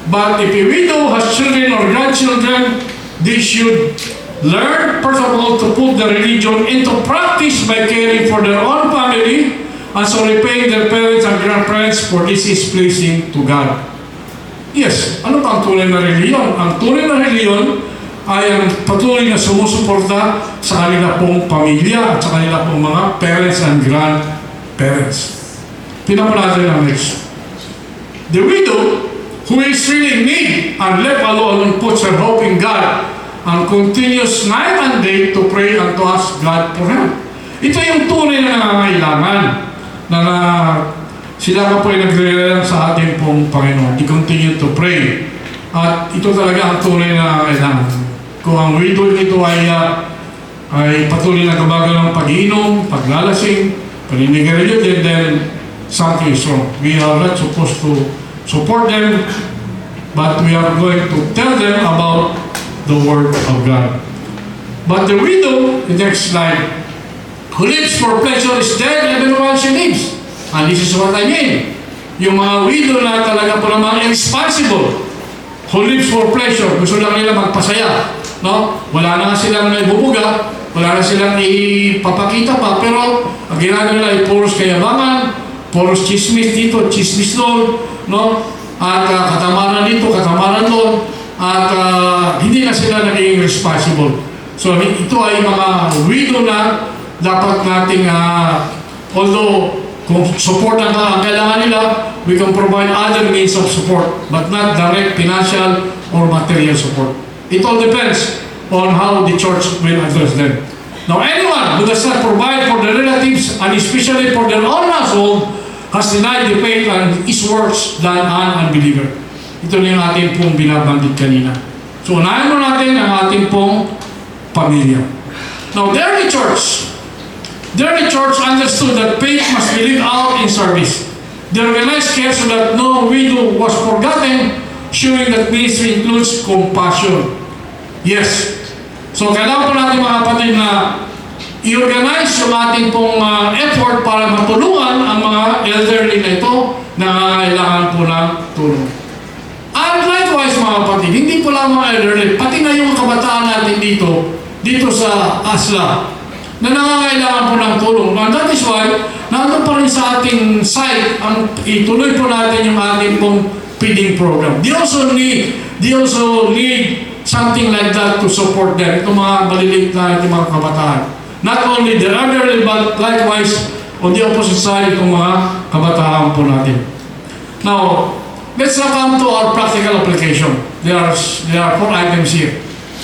but if a widow has children or grandchildren, they should learn, first of all, to put the religion into practice by caring for their own family and so repaying their parents and grandparents, for this is pleasing to God. Yes, ano pa ang tunay na reliyon? Ang tunay na reliyon ay ang patuloy na sumusuporta sa kanila pong pamilya at sa kanila pong mga parents and grandparents. Pinapalagay ang next. The widow who is really in need and left alone and puts her hope in God and continues night and day to pray and to ask God for help. Ito yung tunay na nangangailangan na sila pa po ay nagre-rely sa ating pong Panginoon. They continue to pray. At ito talaga ang tunay na kailangan. Kung ang widow nito ay patuloy na gumagawa ng pag-iinom, paglalasing, paninigarilyo, then something is wrong. We are not supposed to support them, but we are going to tell them about the Word of God. But the widow, the next slide, who lives for pleasure is dead even while she lives. And this is what I mean. Yung mga widow na talaga po naman irresponsible, who lives for pleasure, gusto lang nila magpasaya. No? Wala na silang ibubuga, wala na silang ipapakita pa, pero ang ginagawa nila ay puros kayabangan, puros chismis dito, chismis doon, no? At katamaran dito, katamaran doon, at hindi na sila naging responsible. So ito ay mga widow na dapat nating, although kung support ang kailangan nila, we can provide other means of support, but not direct financial or material support. It all depends on how the church will address them. Now, anyone who does not provide for their relatives, and especially for their own household, has denied the faith and is worse than an unbeliever. Ito na yung ating pong binabanggit kanina. So, unahin mo natin ang ating pong pamilya. Now, the early church understood that faith must be lived out in service. They organized care so that no widow was forgotten, showing that ministry includes compassion. Yes. So, kailangan po natin mga kapatid na i-organize yung ating pong effort para matulungan ang mga elderly na ito na kailangan po ng tulong. And likewise, mga kapatid, hindi po lang mga elderly, pati na yung kabataan natin dito sa ASLA, na nangangailangan po ng tulong. And that is why, nandun pa rin sa ating site, ang ituloy po natin yung ating pong feeding program. They also need something like that to support them. Itong mga maliliit na itong mga kabataan. Not only the elderly, but likewise, on the opposite side, itong mga kabataan po natin. Now, let's now come to our practical application. There are 4 items here.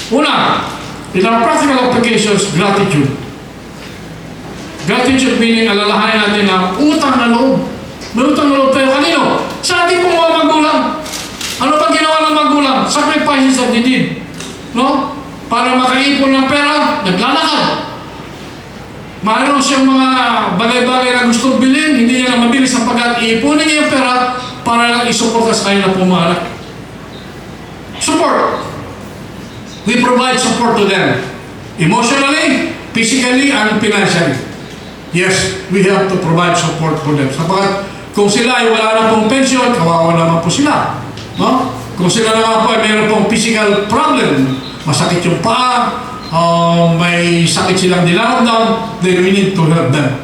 Una, in our practical applications, gratitude. Gratitude meaning alalahanin natin na utang na loob. May utang na loob tayo. Kanino? Sa ating pong mga magulang. Ano ba ginawa ng magulang? Sacrifices that they did. No? Para makaipon ng pera, naglalakad. Mayroon siyang mga bagay-bagay na gusto bilhin, hindi niya na mabili sapagkat iipunin niya yung pera para lang isuporta sa kanila pumanak. Support. We provide support to them. Emotionally, physically, and financially. Yes, we have to provide support for them. Sapagkat kung sila ay wala na pong pension, kawawa naman po sila. No? Kung sila naman po ay mayroon pong physical problem, masakit yung paa, may sakit silang dinaramdam, then we need to help them.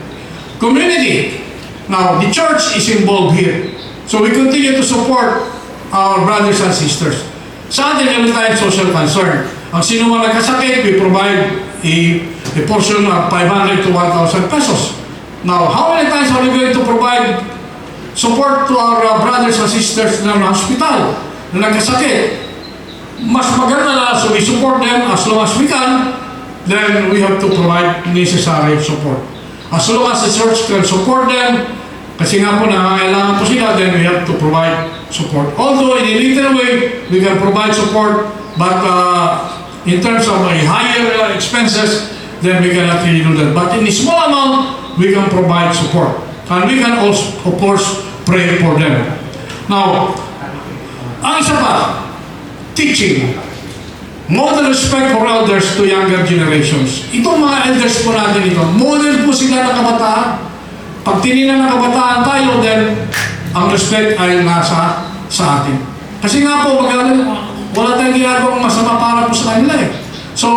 Community. Now, the church is involved here. So we continue to support our brothers and sisters. Sa atin, every time social concern. Ang sino man nagkasakit, we provide a portion of 500 to 1,000 pesos. Now, how many times are we going to provide support to our brothers and sisters na hospital, na nagkasakit? Mas maganda na, so we support them as long as we can, then we have to provide necessary support. As long as the church can support them, kasi nga po nangangailangan po sila, then we have to provide support. Although in a little way, we can provide support, but in terms of higher expenses, then we cannot really do that. But in a small amount, we can provide support. And we can also, of course, pray for them. Now, ang isa pa, teaching. Model respect for elders to younger generations. Itong mga elders po natin ito, model po sila ng kabataan. Pag tinignan ng kabataan tayo, then ang respect ay nasa sa atin. Kasi nga po, wala tayong ginagawang masama para po sa kanila eh. So,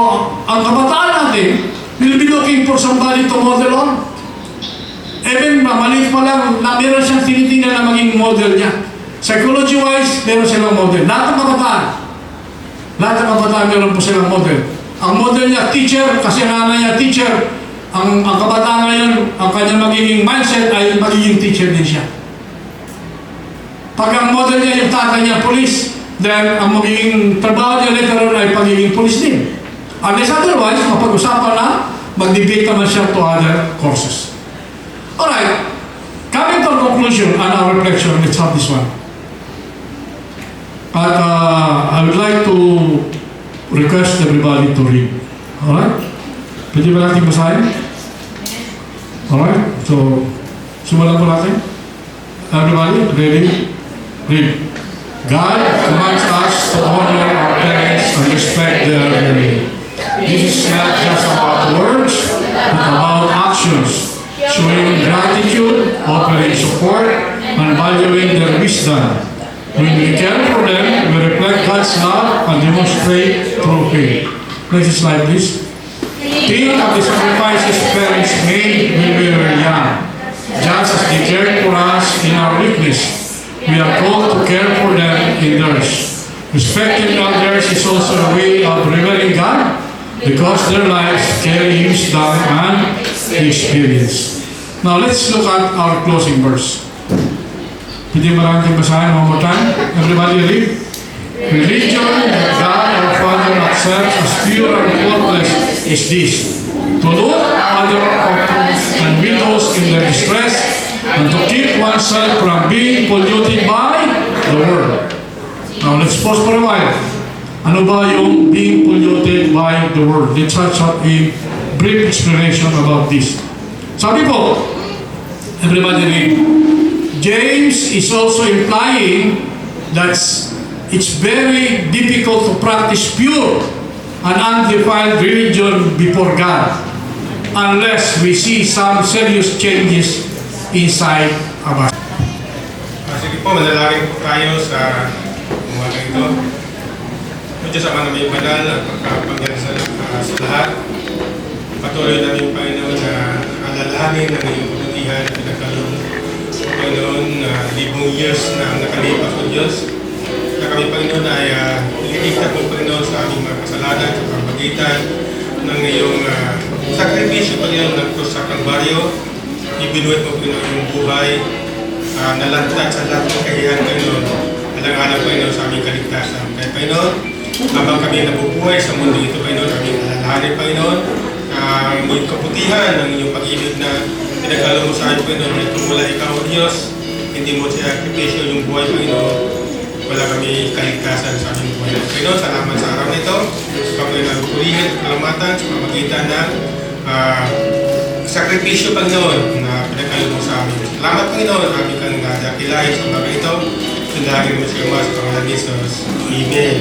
ang kabataan natin, will be looking for somebody to model on. Even maliit pa lang, meron siyang tinitingnan na maging model niya. Psychology-wise, meron silang model. Lahat ng kabataan, meron po silang model. Ang model niya, teacher, kasi nanay niya, teacher. Ang kabataan ngayon, ang kanyang magiging mindset ay magiging teacher din siya. Pag ang model niya, yung tatay niya, police, then ang magiging trabaho niya later on ay pagiging police din. Unless otherwise, mapag-usapan na, mag-debate naman siya to other courses. Alright, coming to conclusion and our reflection, let's have this one. At I would like to request everybody to read. Alright? Pwede ba natin basahin? Alright? So, simulan po natin. Everybody, ready? Read. God commands us to honor our parents and respect their memory. This is not just about words, but about actions, showing gratitude, offering support, and valuing their wisdom. When we care for them, we reflect God's love and demonstrate true faith. Next slide, please. Think of the sacrifices parents made when we were young. Just as they cared for us in our weakness, we are called to care for them in theirs. Respecting others is also a way of revering God because their lives carry wisdom and experience. Now let's look at our closing verse. Pwede ba natin basahin one more time? Everybody read. Religion that God our Father accepts as pure and faultless is this: to look other orphans and widows in their distress, and to keep oneself from being polluted by the world. Now, let's pause for a while. Ano ba yung being polluted by the world? Let's have a brief explanation about this. Sabi po, everybody read. James is also implying that it's very difficult to practice pure and undefiled religion before God unless we see some serious changes inside of us. Sige po, manalangin po tayo sa umaga ito. Diyos Ama na may banal at pagkapangyarihan sa lahat. Patuloy namin, Panginoon, na alalahanin ang iyong kabutihan na pinagkaloob. Panginoon, libong years na ang nakalipas o Diyos, na kami, Panginoon, ay nililigtas mo, Panginoon, sa aming mga kasalanan sa pamagitan ng iyong sakripisyo, Panginoon, ng krus sa Kalbaryo. Ibinuhat mo, Panginoon, yung buhay, nalantad sa lahat ng kahihan, Panginoon, alang-alang, Panginoon, sa aming kaligtasan. Kaya, Panginoon, habang kami nabubuhay sa mundo ito, Panginoon, aming alalahanin, Panginoon, ang iyong kabutihan, ang iyong pag-ibig na pinagkalo mo sa amin, Panginoon, ito mula ikaw, O Diyos, hindi mo siya sakripisyo yung buhay, Panginoon, wala kami kaligtasan sa aming buhay. Panginoon, salamat sa araw nito, sa Panginoon, purihin at kalamatan sa pamagitan ng sakripisyo, Panginoon, na pinagkalo mo sa amin. Salamat, Panginoon, aming kang dakilahin sa bagay ito. Sundagin mo siya mas pangalan ni Jesus. Amen.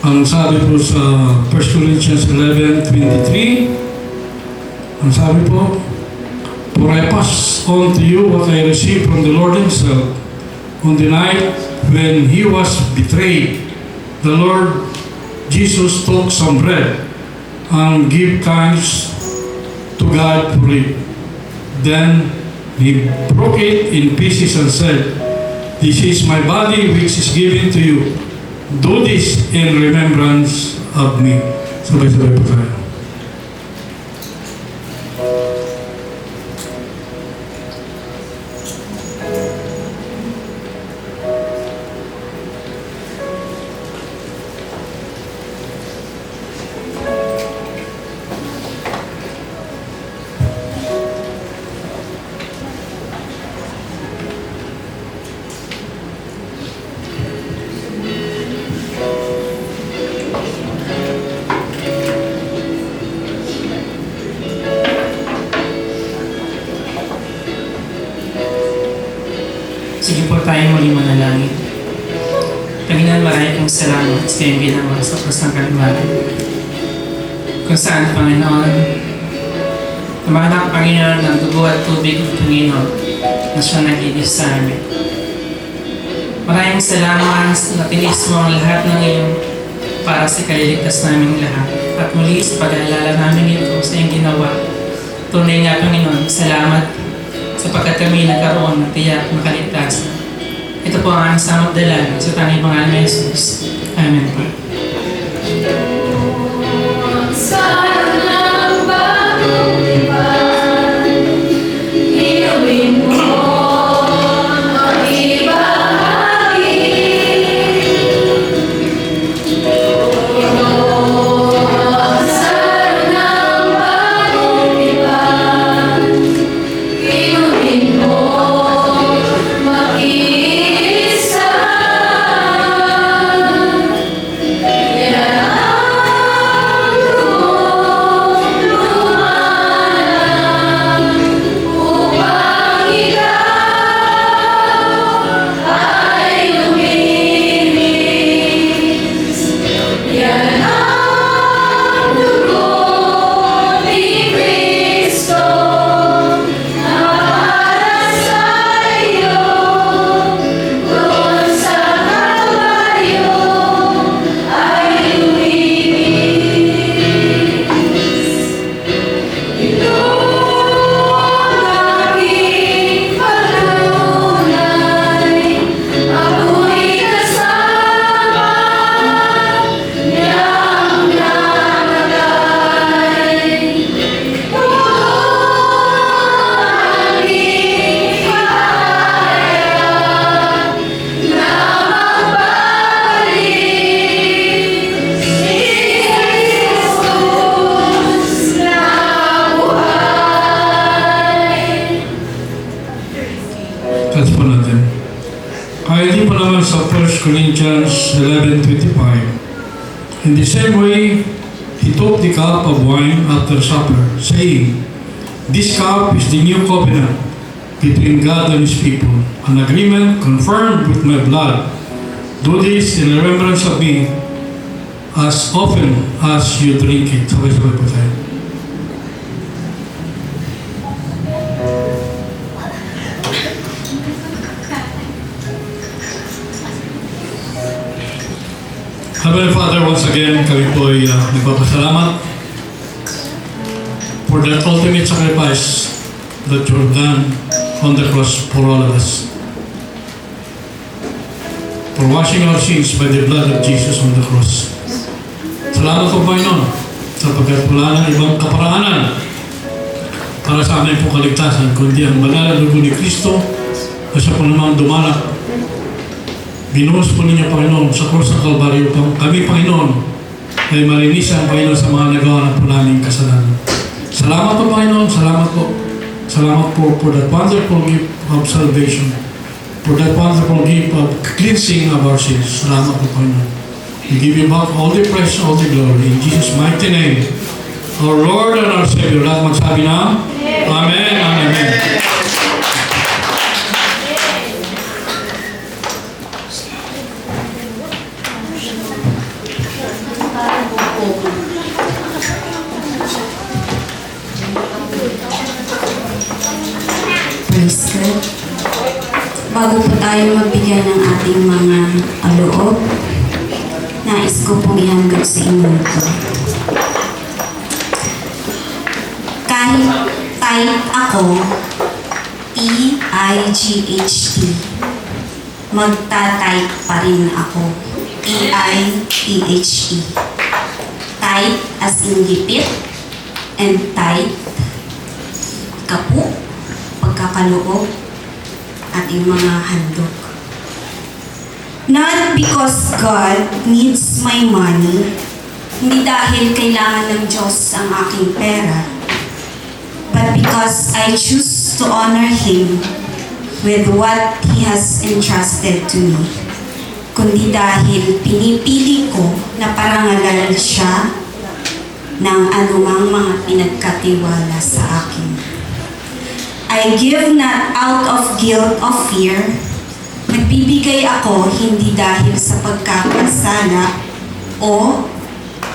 Ang sabi po sa 1 Corinthians 11:23, ang sabi po, "For I pass on to you what I received from the Lord Himself. On the night when He was betrayed, the Lord Jesus took some bread and gave thanks to God for it. Then He broke it in pieces and said, 'This is my body which is given to you. Do this in remembrance of me.'" Sabay-sabay po tayo. Sige po tayo muli manalangin. Panginoon, maraming pong salamat sa iyong ginawa sa krus ng Kalbaryo. Kung saan, Panginoon, tumanak, Panginoon, ng dugo at tubig ng Panginoon na siya nagigis sa amin. Maraming salamat na tinis mo ang lahat ng iyong para sa kaliligtas namin lahat. At muli sa pag-aalala namin ito sa iyong ginawa. Tunay nga, Panginoon, salamat sapagkat kami nagkaroon ng tiyak na kaligtasan. Ito po ang aming samot dalangin sa tanging pangalan ni Jesus. Amen po. Isa Corinthians 11:25. In the same way, he took the cup of wine after supper, saying, "This cup is the new covenant between God and His people, an agreement confirmed with my blood. Do this in remembrance of me as often as you drink it." Sabay-sabay po tayo. Heavenly Father, once again, kami po ay nagpapasalamat for that ultimate sacrifice that you have done on the cross for all of us. For washing our sins by the blood of Jesus on the cross. Salamat po, Panginoon, sapagkat wala ng ibang kaparaanan para sa aming po kaligtasan, kundi ang banal na dugo ni Kristo na siya po namang dumalak. Binuhos po ninyo, Panginoon, sa cross ng Kalbaryo. Kami, Panginoon, ay malinisan, Panginoon, sa mga nagawa ng po naming kasalanan. Salamat po, Panginoon. Salamat po. Salamat po for that wonderful gift of salvation. For that wonderful gift of cleansing of our sins. Salamat po, Panginoon. We give you back all the praise, all the glory. In Jesus' mighty name, our Lord and our Savior. Lahat magsabi na, Amen and Amen. Praise God. Bago po tayo magbigay ng ating mga aloob, nais ko pong ihandog sa inyo ito. Kahit type ako, T-I-G-H-T, magta-type pa rin ako, T-I-T-H-E. Type as in gipit, and type, kapu, pagkakaloob, ating mga handog. Not because God needs my money, hindi dahil kailangan ng Diyos ang aking pera, but because I choose to honor Him with what He has entrusted to me, kundi dahil pinipili ko na parangalan siya ng anumang mga pinagkatiwala sa akin. I give not out of guilt or fear. Nagbibigay ako hindi dahil sa pagkakasala o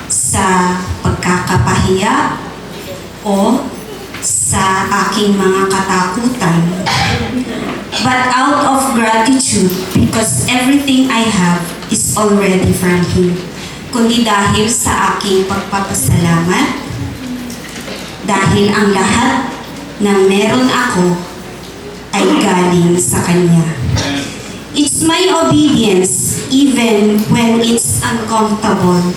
sa pagkakapahiya o sa aking mga katakutan, but out of gratitude because everything I have is already from Him. Kundi dahil sa aking pagpapasalamat, dahil ang lahat ng meron ako ay galing sa Kanya. It's my obedience even when it's uncomfortable.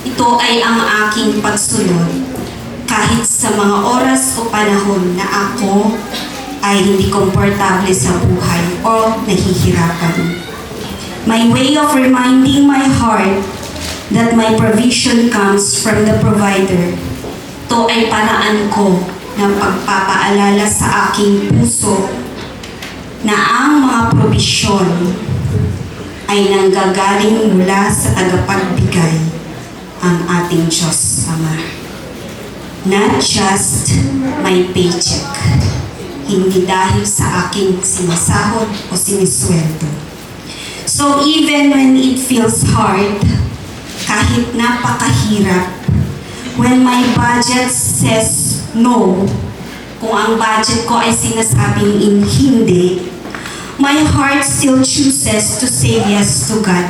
Ito ay ang aking pagsunod kahit sa mga oras o panahon na ako ay hindi komportable sa buhay o nahihirapan. My way of reminding my heart that my provision comes from the provider. Ito ay paraan ko ng pagpapaalala sa aking puso na ang mga probisyon ay nanggagaling mula sa tagapagbigay, ang ating Diyos Ama. Not just my paycheck, hindi dahil sa aking sinasahod o sinisweldo. So even when it feels hard, kahit napakahirap, when my budget says no, kung ang budget ko ay sinasabing hindi, my heart still chooses to say yes to God.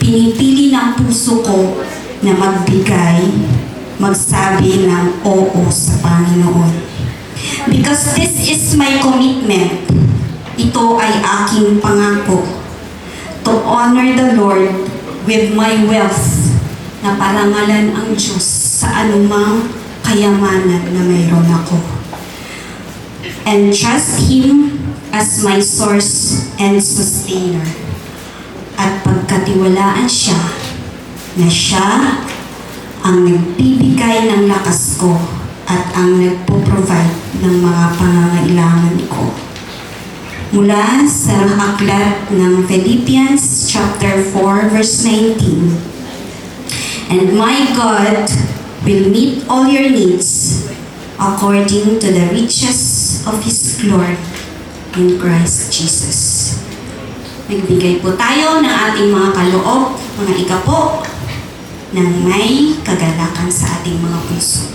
Pinipili ng puso ko na magbigay, magsabi ng oo sa Panginoon. Because this is my commitment. Ito ay aking pangako to honor the Lord with my wealth, na parangalan ang Diyos sa anumang kayamanan na mayroon ako. And trust Him as my source and sustainer. At pagkatiwalaan siya na siya ang nagbibigay ng lakas ko at ang nagpo-provide ng mga pangangailangan ko. Mula sa aklat ng Philippians chapter 4 verse 19. And my God will meet all your needs according to the riches of His glory in Christ Jesus. Nagbigay po tayo ng ating mga kaloob, mga ikapo, ng may kagalakan sa ating mga puso.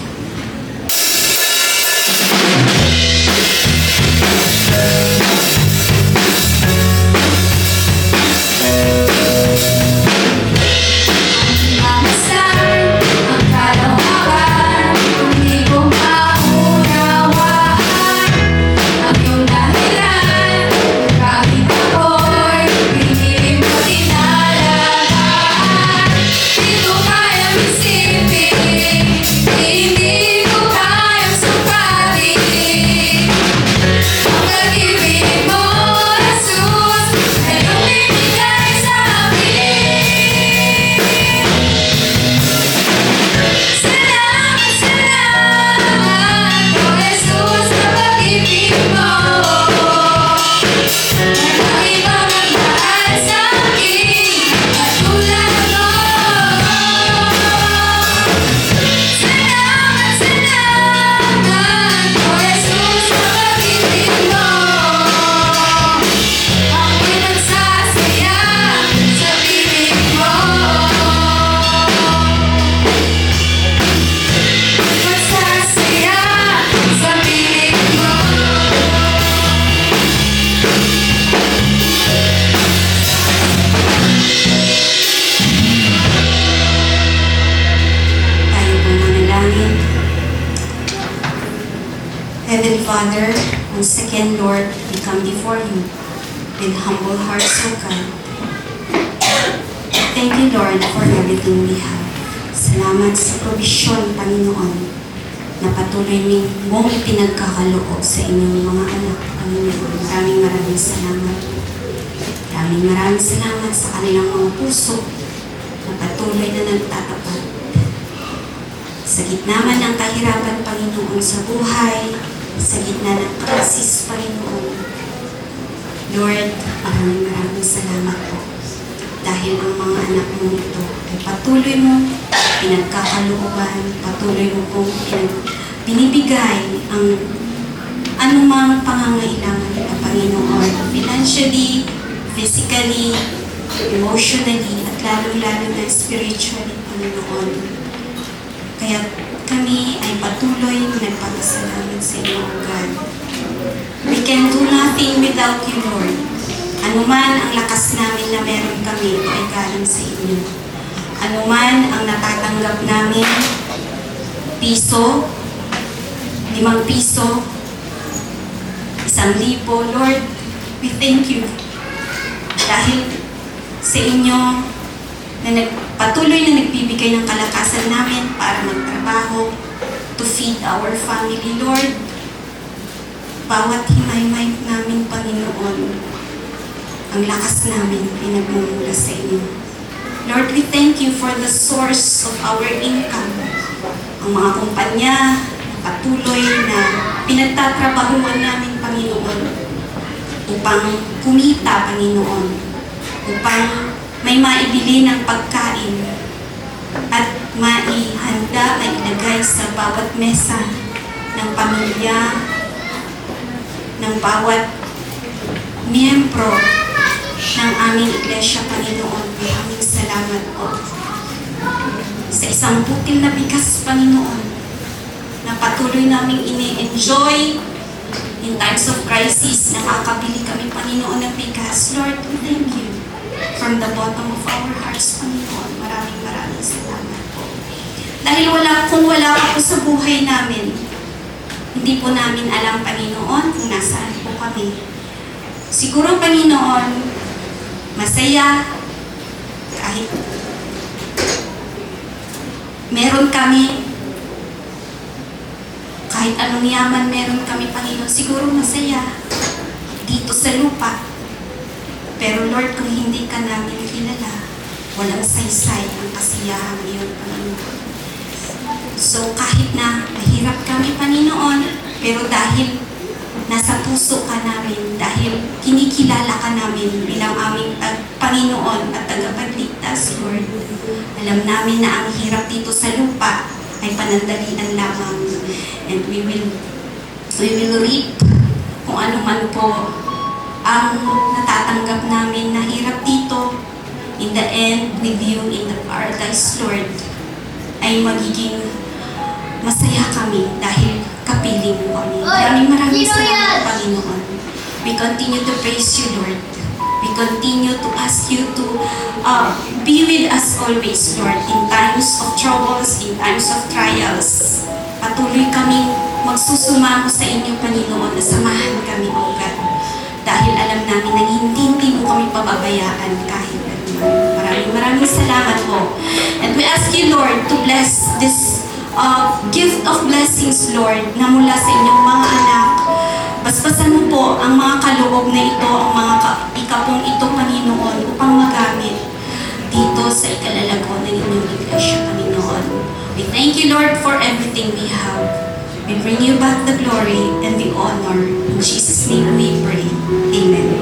Heavenly Father, once again, Lord, we come before you with humble hearts, O God. Thank you, Lord, for everything we have. Salamat sa provision, Panginoon, na patuloy mong ipinagkakaloob sa inyong mga anak, Panginoon. Maraming salamat. Maraming salamat sa kanilang mga puso na patuloy na nagtatapat. Sa gitna man ng kahirapan, Panginoon, sa buhay, sa gitna ng krisis, Panginoon. Lord, maraming salamat po. Dahil ang mga anak mo ito ay patuloy mo pinagkakalooban, patuloy mo pong binibigay ang anumang pangangailangan nila, Panginoon. Financially, physically, emotionally, at lalo-lalo na spiritually, Panginoon. Kaya kami ay patuloy nagpapasalamat sa iyo, God. We can do nothing without you, Lord. Anuman ang lakas namin na meron kami, ito ay galing sa inyo. Anuman ang natatanggap namin, piso, 5 piso, 1,000, Lord, we thank you. Dahil sa inyo na patuloy na nagbibigay ng kalakasan namin para magtrabaho, to feed our family, Lord. Bawat himay-may namin, Panginoon, ang lakas namin pinagmumula sa inyo. Lord, we thank you for the source of our income. Ang mga kumpanya na patuloy na pinagtatrabahuan namin, Panginoon, upang kumita, Panginoon, upang may maibili ng pagkain at maihanda, mailagay sa bawat mesa ng pamilya, ng bawat miyembro ng aming iglesia, Panginoon. Maraming salamat po sa isang butil na bigas, Panginoon, na patuloy naming ini-enjoy in times of crisis. Nakakabili kami, Panginoon, ng bigas. Lord, we thank you from the bottom of our hearts, Panginoon. Maraming salamat po. Dahil kung wala ka po sa buhay namin, hindi po namin alam, Panginoon, kung nasaan po kami. Siguro, Panginoon, masaya kahit meron kami, kahit anong yaman meron kami, Panginoon, siguro masaya dito sa lupa. Pero Lord, kung hindi ka namin kilala, walang saysay ang kasiyahan iyon, Panginoon. So kahit na mahirap kami, Panginoon, pero dahil nasa puso ka namin dahil kinikilala ka namin bilang aming Panginoon at tagapagligtas, Lord. Alam namin na ang hirap dito sa lupa ay panandalian lamang. And we will reap kung ano man po ang natatanggap namin na hirap dito. In the end, with you in the paradise, Lord, ay magiging masaya kami dahil kapiling mo kami. Maraming salamat, Panginoon. We continue to praise you, Lord. We continue to ask you to be with us always, Lord, in times of troubles, in times of trials. Patuloy kaming magsusumamo sa inyo, Panginoon, na samahan kami, O God. Dahil alam namin na hindi mo kami pababayaan kahit ano. Maraming salamat po. And we ask you, Lord, to bless this gift of blessings, Lord, na mula sa inyong mga anak. Basbasan mo po ang mga kaloob na ito, ang mga ikapong ito, Panginoon, upang magamit dito sa ikalalago ng inyong iglesia, Panginoon. We thank you, Lord, for everything we have. We bring you back the glory and the honor. In Jesus' name we pray. Amen.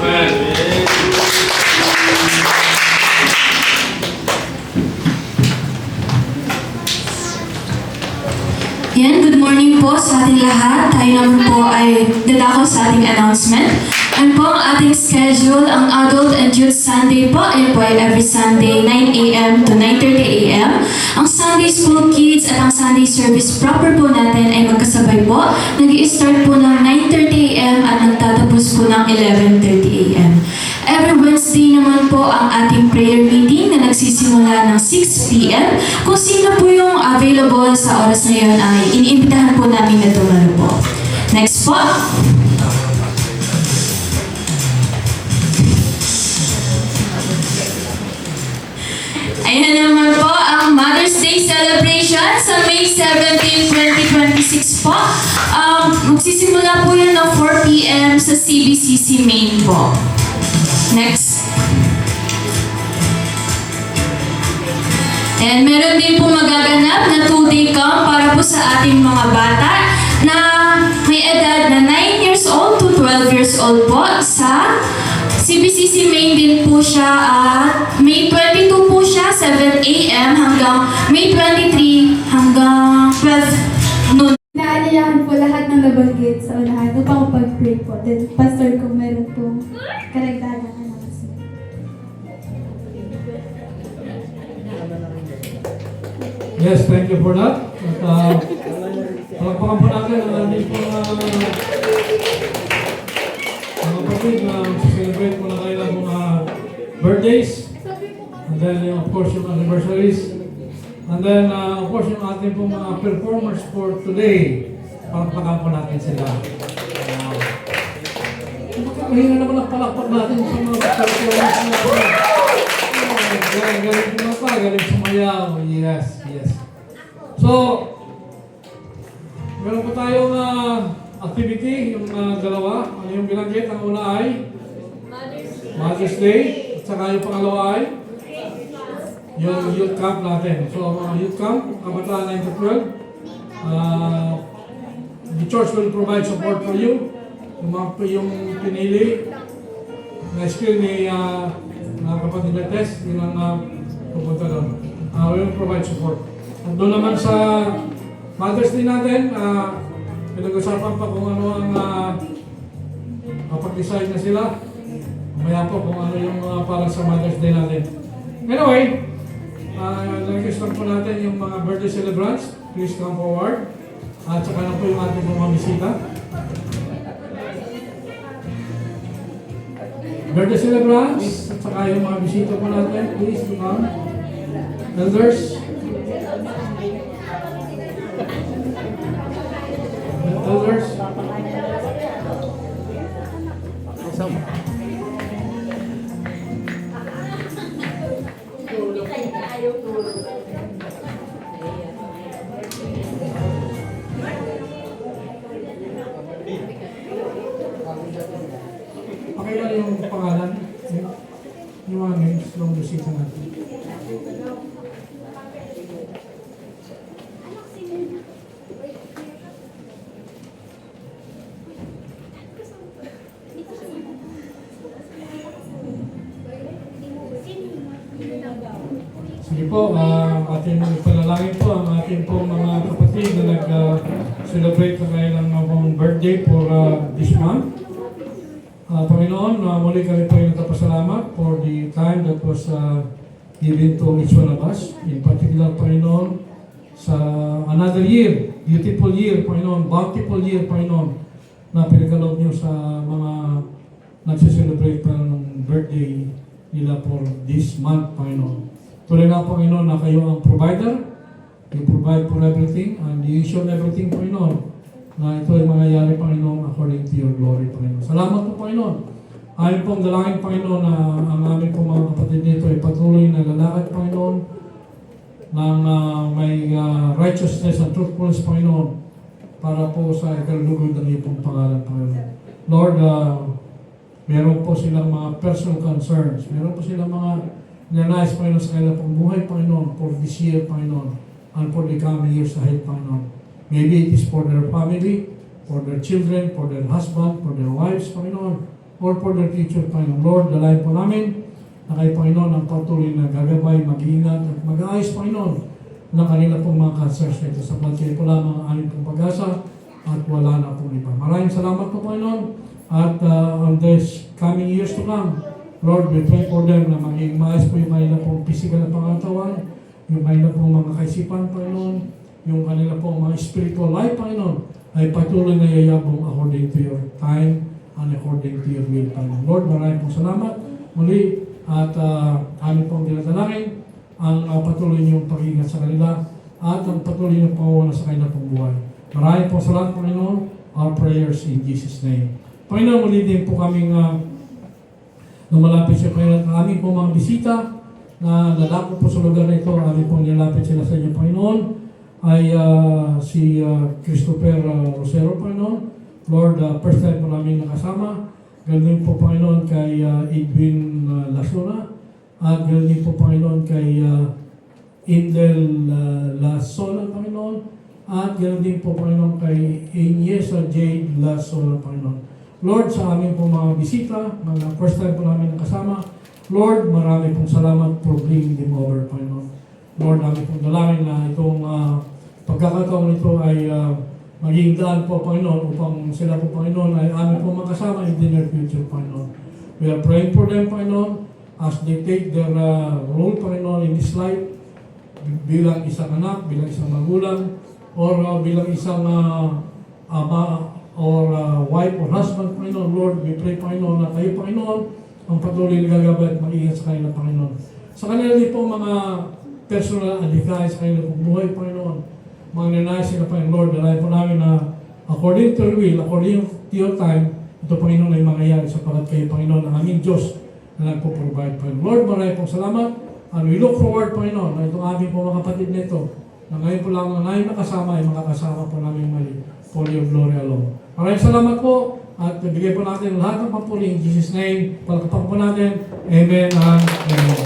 Yan, good morning po sa ating lahat. Tayo naman po ay dadako sa ating announcement. Ano po ang ating schedule? Ang Adult and Youth Sunday po ay every Sunday 9 a.m. to 9:30 a.m. Ang Sunday School Kids at ang Sunday Service proper po natin ay magkasabay po. Nag-i-start po ng 9:30 a.m. at nagtatapos po ng 11:30 a.m. Every Wednesday naman po ang ating prayer meeting na nagsisimula ng 6 p.m. Kung sino po yung available sa oras na yun ay iniimbitahan po namin na dumalo po. Next po. Ayan naman po ang Mother's Day celebration sa May 17, 2026 po. Magsisimula po yun ng 4 p.m. sa CBCC Main po. Next. And meron din po magaganap na 2-day camp para po sa ating mga bata na may edad na 9 years old to 12 years old po sa CBCC Main din po siya at May 22 po siya, 7 a.m. hanggang May 23 hanggang 12 noon. Naaliyahan po lahat ng nabanggit sa unahan upang mag-pray po. Then, Pastor, kung meron pong karagdagan announcement. Yes, thank you for that. At palakpakan po natin ang ating po mga kapatid na celebrate po na kailang mga birthdays. And then, of course, yung anniversaries. And then, of course, yung ating po mga performers for today. Palakpakan po natin sila. Mahina naman ang palakpak natin sa mga performers natin. Galing kumapa, galing sumayaw. Yes, yes. So, meron po tayong activity, yung dalawa. Ano yung binanggit? Ang una ay Mother's Day. At saka yung pangalawa ay yung youth camp natin. So, mga youth camp, kabataan 9 to 12. The church will provide support for you. Yung pinili na skill ni kapatid Letes, yun ang pupunta doon. We will provide support. At doon naman sa Mother's Day natin, pinag-usapan pa kung ano ang kapag-decide na sila. Mamaya po kung ano yung para sa Mother's Day natin. Anyway, nag-start po natin yung mga birthday celebrants. Please come forward. At saka na po yung ating mga bisita. Birthday celebrants, at saka yung mga bisita po natin, please come. Elders. Elders. Pakita yung pangalan, yung mga names ng bisita natin. po, ating panalangin po ang ating po mga kapatid na nag-celebrate na kanilang birthday for this month. Panginoon, muli kami po yung nagpapasalamat for the time that was given to each one of us. In particular, Panginoon, sa another year, beautiful year, Panginoon, bountiful year, Panginoon, na pinagkaloob niyo sa mga nagsiselebrate ng birthday nila for this month, Panginoon. Tuloy na, Panginoon, na kayo ang provider. You provide for everything and you show everything, Panginoon, na ito ay mangyayari, Panginoon, according to your glory, Panginoon. Salamat po, Panginoon. Ayon pong dalangin, Panginoon, na ang aming pong mga kapatid nito ay patuloy na lalakad, Panginoon, ng may righteousness and truthfulness, Panginoon, para po sa ikalugod ng iyong pangalan, Panginoon. Lord, meron po silang mga personal concerns. Meron po silang mga nanais, Panginoon, sa kanilang pong buhay, Panginoon, for this year, Panginoon, and for the coming years ahead, Panginoon. Maybe it is for their family, for their children, for their husband, for their wives, Panginoon, or for their future, Panginoon. Lord, dalayan po namin na kayo, Panginoon, ang patuloy na gagabay, mag-iingat at mag-aayos, Panginoon, ng kanila pong mga cancers na ito. Sa kayo po lamang ang aming pong pag-asa at wala na pong iba. Maraming salamat po, Panginoon. At on this coming years to come, Lord, we pray for them na maging maayos po yung kanila pong physical na pangatawan, yung kanila pong mga kaisipan, Panginoon, yung kanila pong mga spiritual life, Panginoon, ay patuloy na yayabong according to your time and according to your will, Panginoon. Lord, maraming pong salamat muli at aming pong dinadalangin ang patuloy niyong pag-iingat sa kanila at ang patuloy niyong pangawala sa kanilang pong buhay. Maraming pong salamat, Panginoon. Our prayers in Jesus' name. Panginoon, muli din po kaming lumalapit sa Panginoon at aming po mga bisita na lalapit po sa lugar na ito. Aming po nilapit sila sa inyo, Panginoon, ay si Christopher Rosero, Panginoon. Lord, first time po namin nakasama. Ganun po, Panginoon, kay Edwin Lasuna. At ganun din po, Panginoon, kay Indel Lasola, Panginoon. At ganun din po, Panginoon, kay Iniesa Jade Lasola, Panginoon. Lord, sa aming po mga bisita, mga first time po namin nakasama, Lord, marami pong salamat for bringing them over, Panginoon. Lord, aming pong dalangin na itong pagkakataon nito ay maging daan po, Panginoon, upang sila po, Panginoon, ay aming pong makasama in the near future, Panginoon. We are praying for them, Panginoon, as they take their role, Panginoon, in this life, bilang isang anak, bilang isang magulang, or bilang isang ama, or wife or husband, Panginoon. Lord, we pray, Panginoon, na kayo, Panginoon, ang patuloy na gagabay at mag-ingat sa kanila, Panginoon. Sa kanila din po mga personal adhikay sa kanila pong buhay, Panginoon. Mga nanayas sila, Panginoon. Lord, dalayan po namin na according to your will, according to your time, ito, Panginoon, ay mangyayari sapagat kayo, Panginoon, ang aming Diyos na nagpo-provide, Panginoon. Lord, maraming pong salamat. And we look forward, Panginoon, na itong aming po mga kapatid nito, na ngayon po lang na namin nakasama, ay makakasama po namin mali for your glory alone. Maraming salamat po at bigay po natin lahat ng papuri in Jesus' name. Palakpakan po natin. Amen and amen.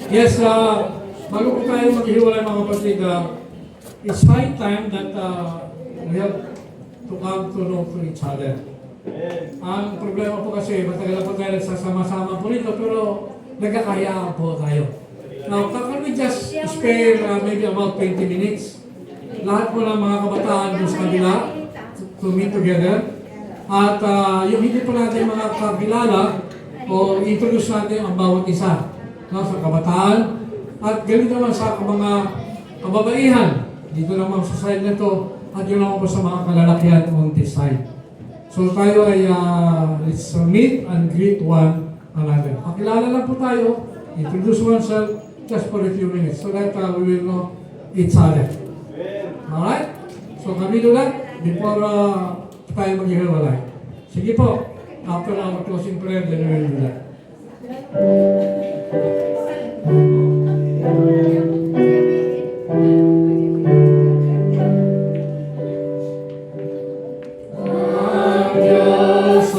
Yes, bago po tayo maghiwalay mga kapatid, it's high time that we have to come to know to each other. Ang problema po kasi, matagal na po tayo nagsasama-sama po nito, pero nagkakayaan po tayo. Now, can we just spare maybe about 20 minutes? Lahat po ng mga kabataan doon sa kabila to meet together. At yung hindi po natin mga kakilala, o introduce natin ang bawat isa. No, sa kabataan, at ganito naman sa mga kababaihan, dito naman sa side na to, at yun naman po sa mga kalalakihan on this side. So tayo ay let's meet and greet one another. Pakilala lang po tayo, introduce oneself just for a few minutes so that we will know each other. Alright? So kami ulit before tayo maghiwalay. Sige po, after our closing prayer, then we will do that. Adios,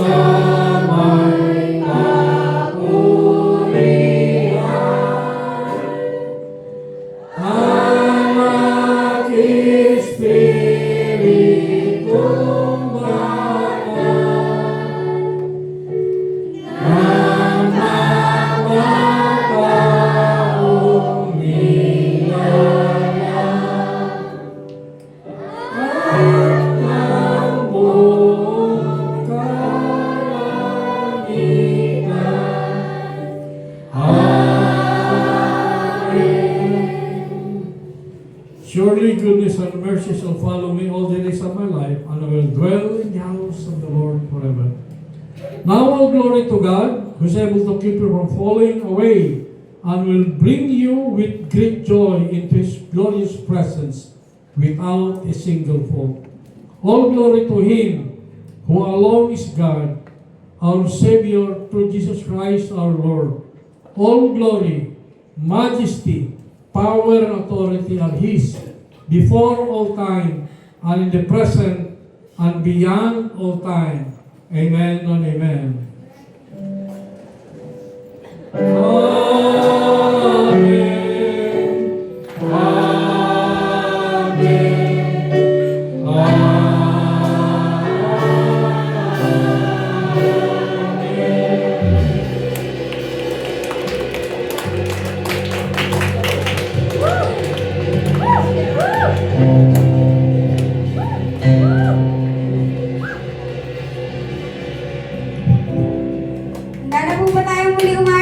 Surely goodness and mercy shall follow me all the days of my life, and I will dwell in the house of the Lord forever. Now all glory to God, who is able to keep you from falling away, and will bring you with great joy into His glorious presence without a single fault. All glory to Him who alone is God, our Savior, through Jesus Christ our Lord. All glory, majesty, power, and authority are His, before all time, and in the present, and beyond all time. Amen and amen. Amen. Amen. Handa na po ba tayong muli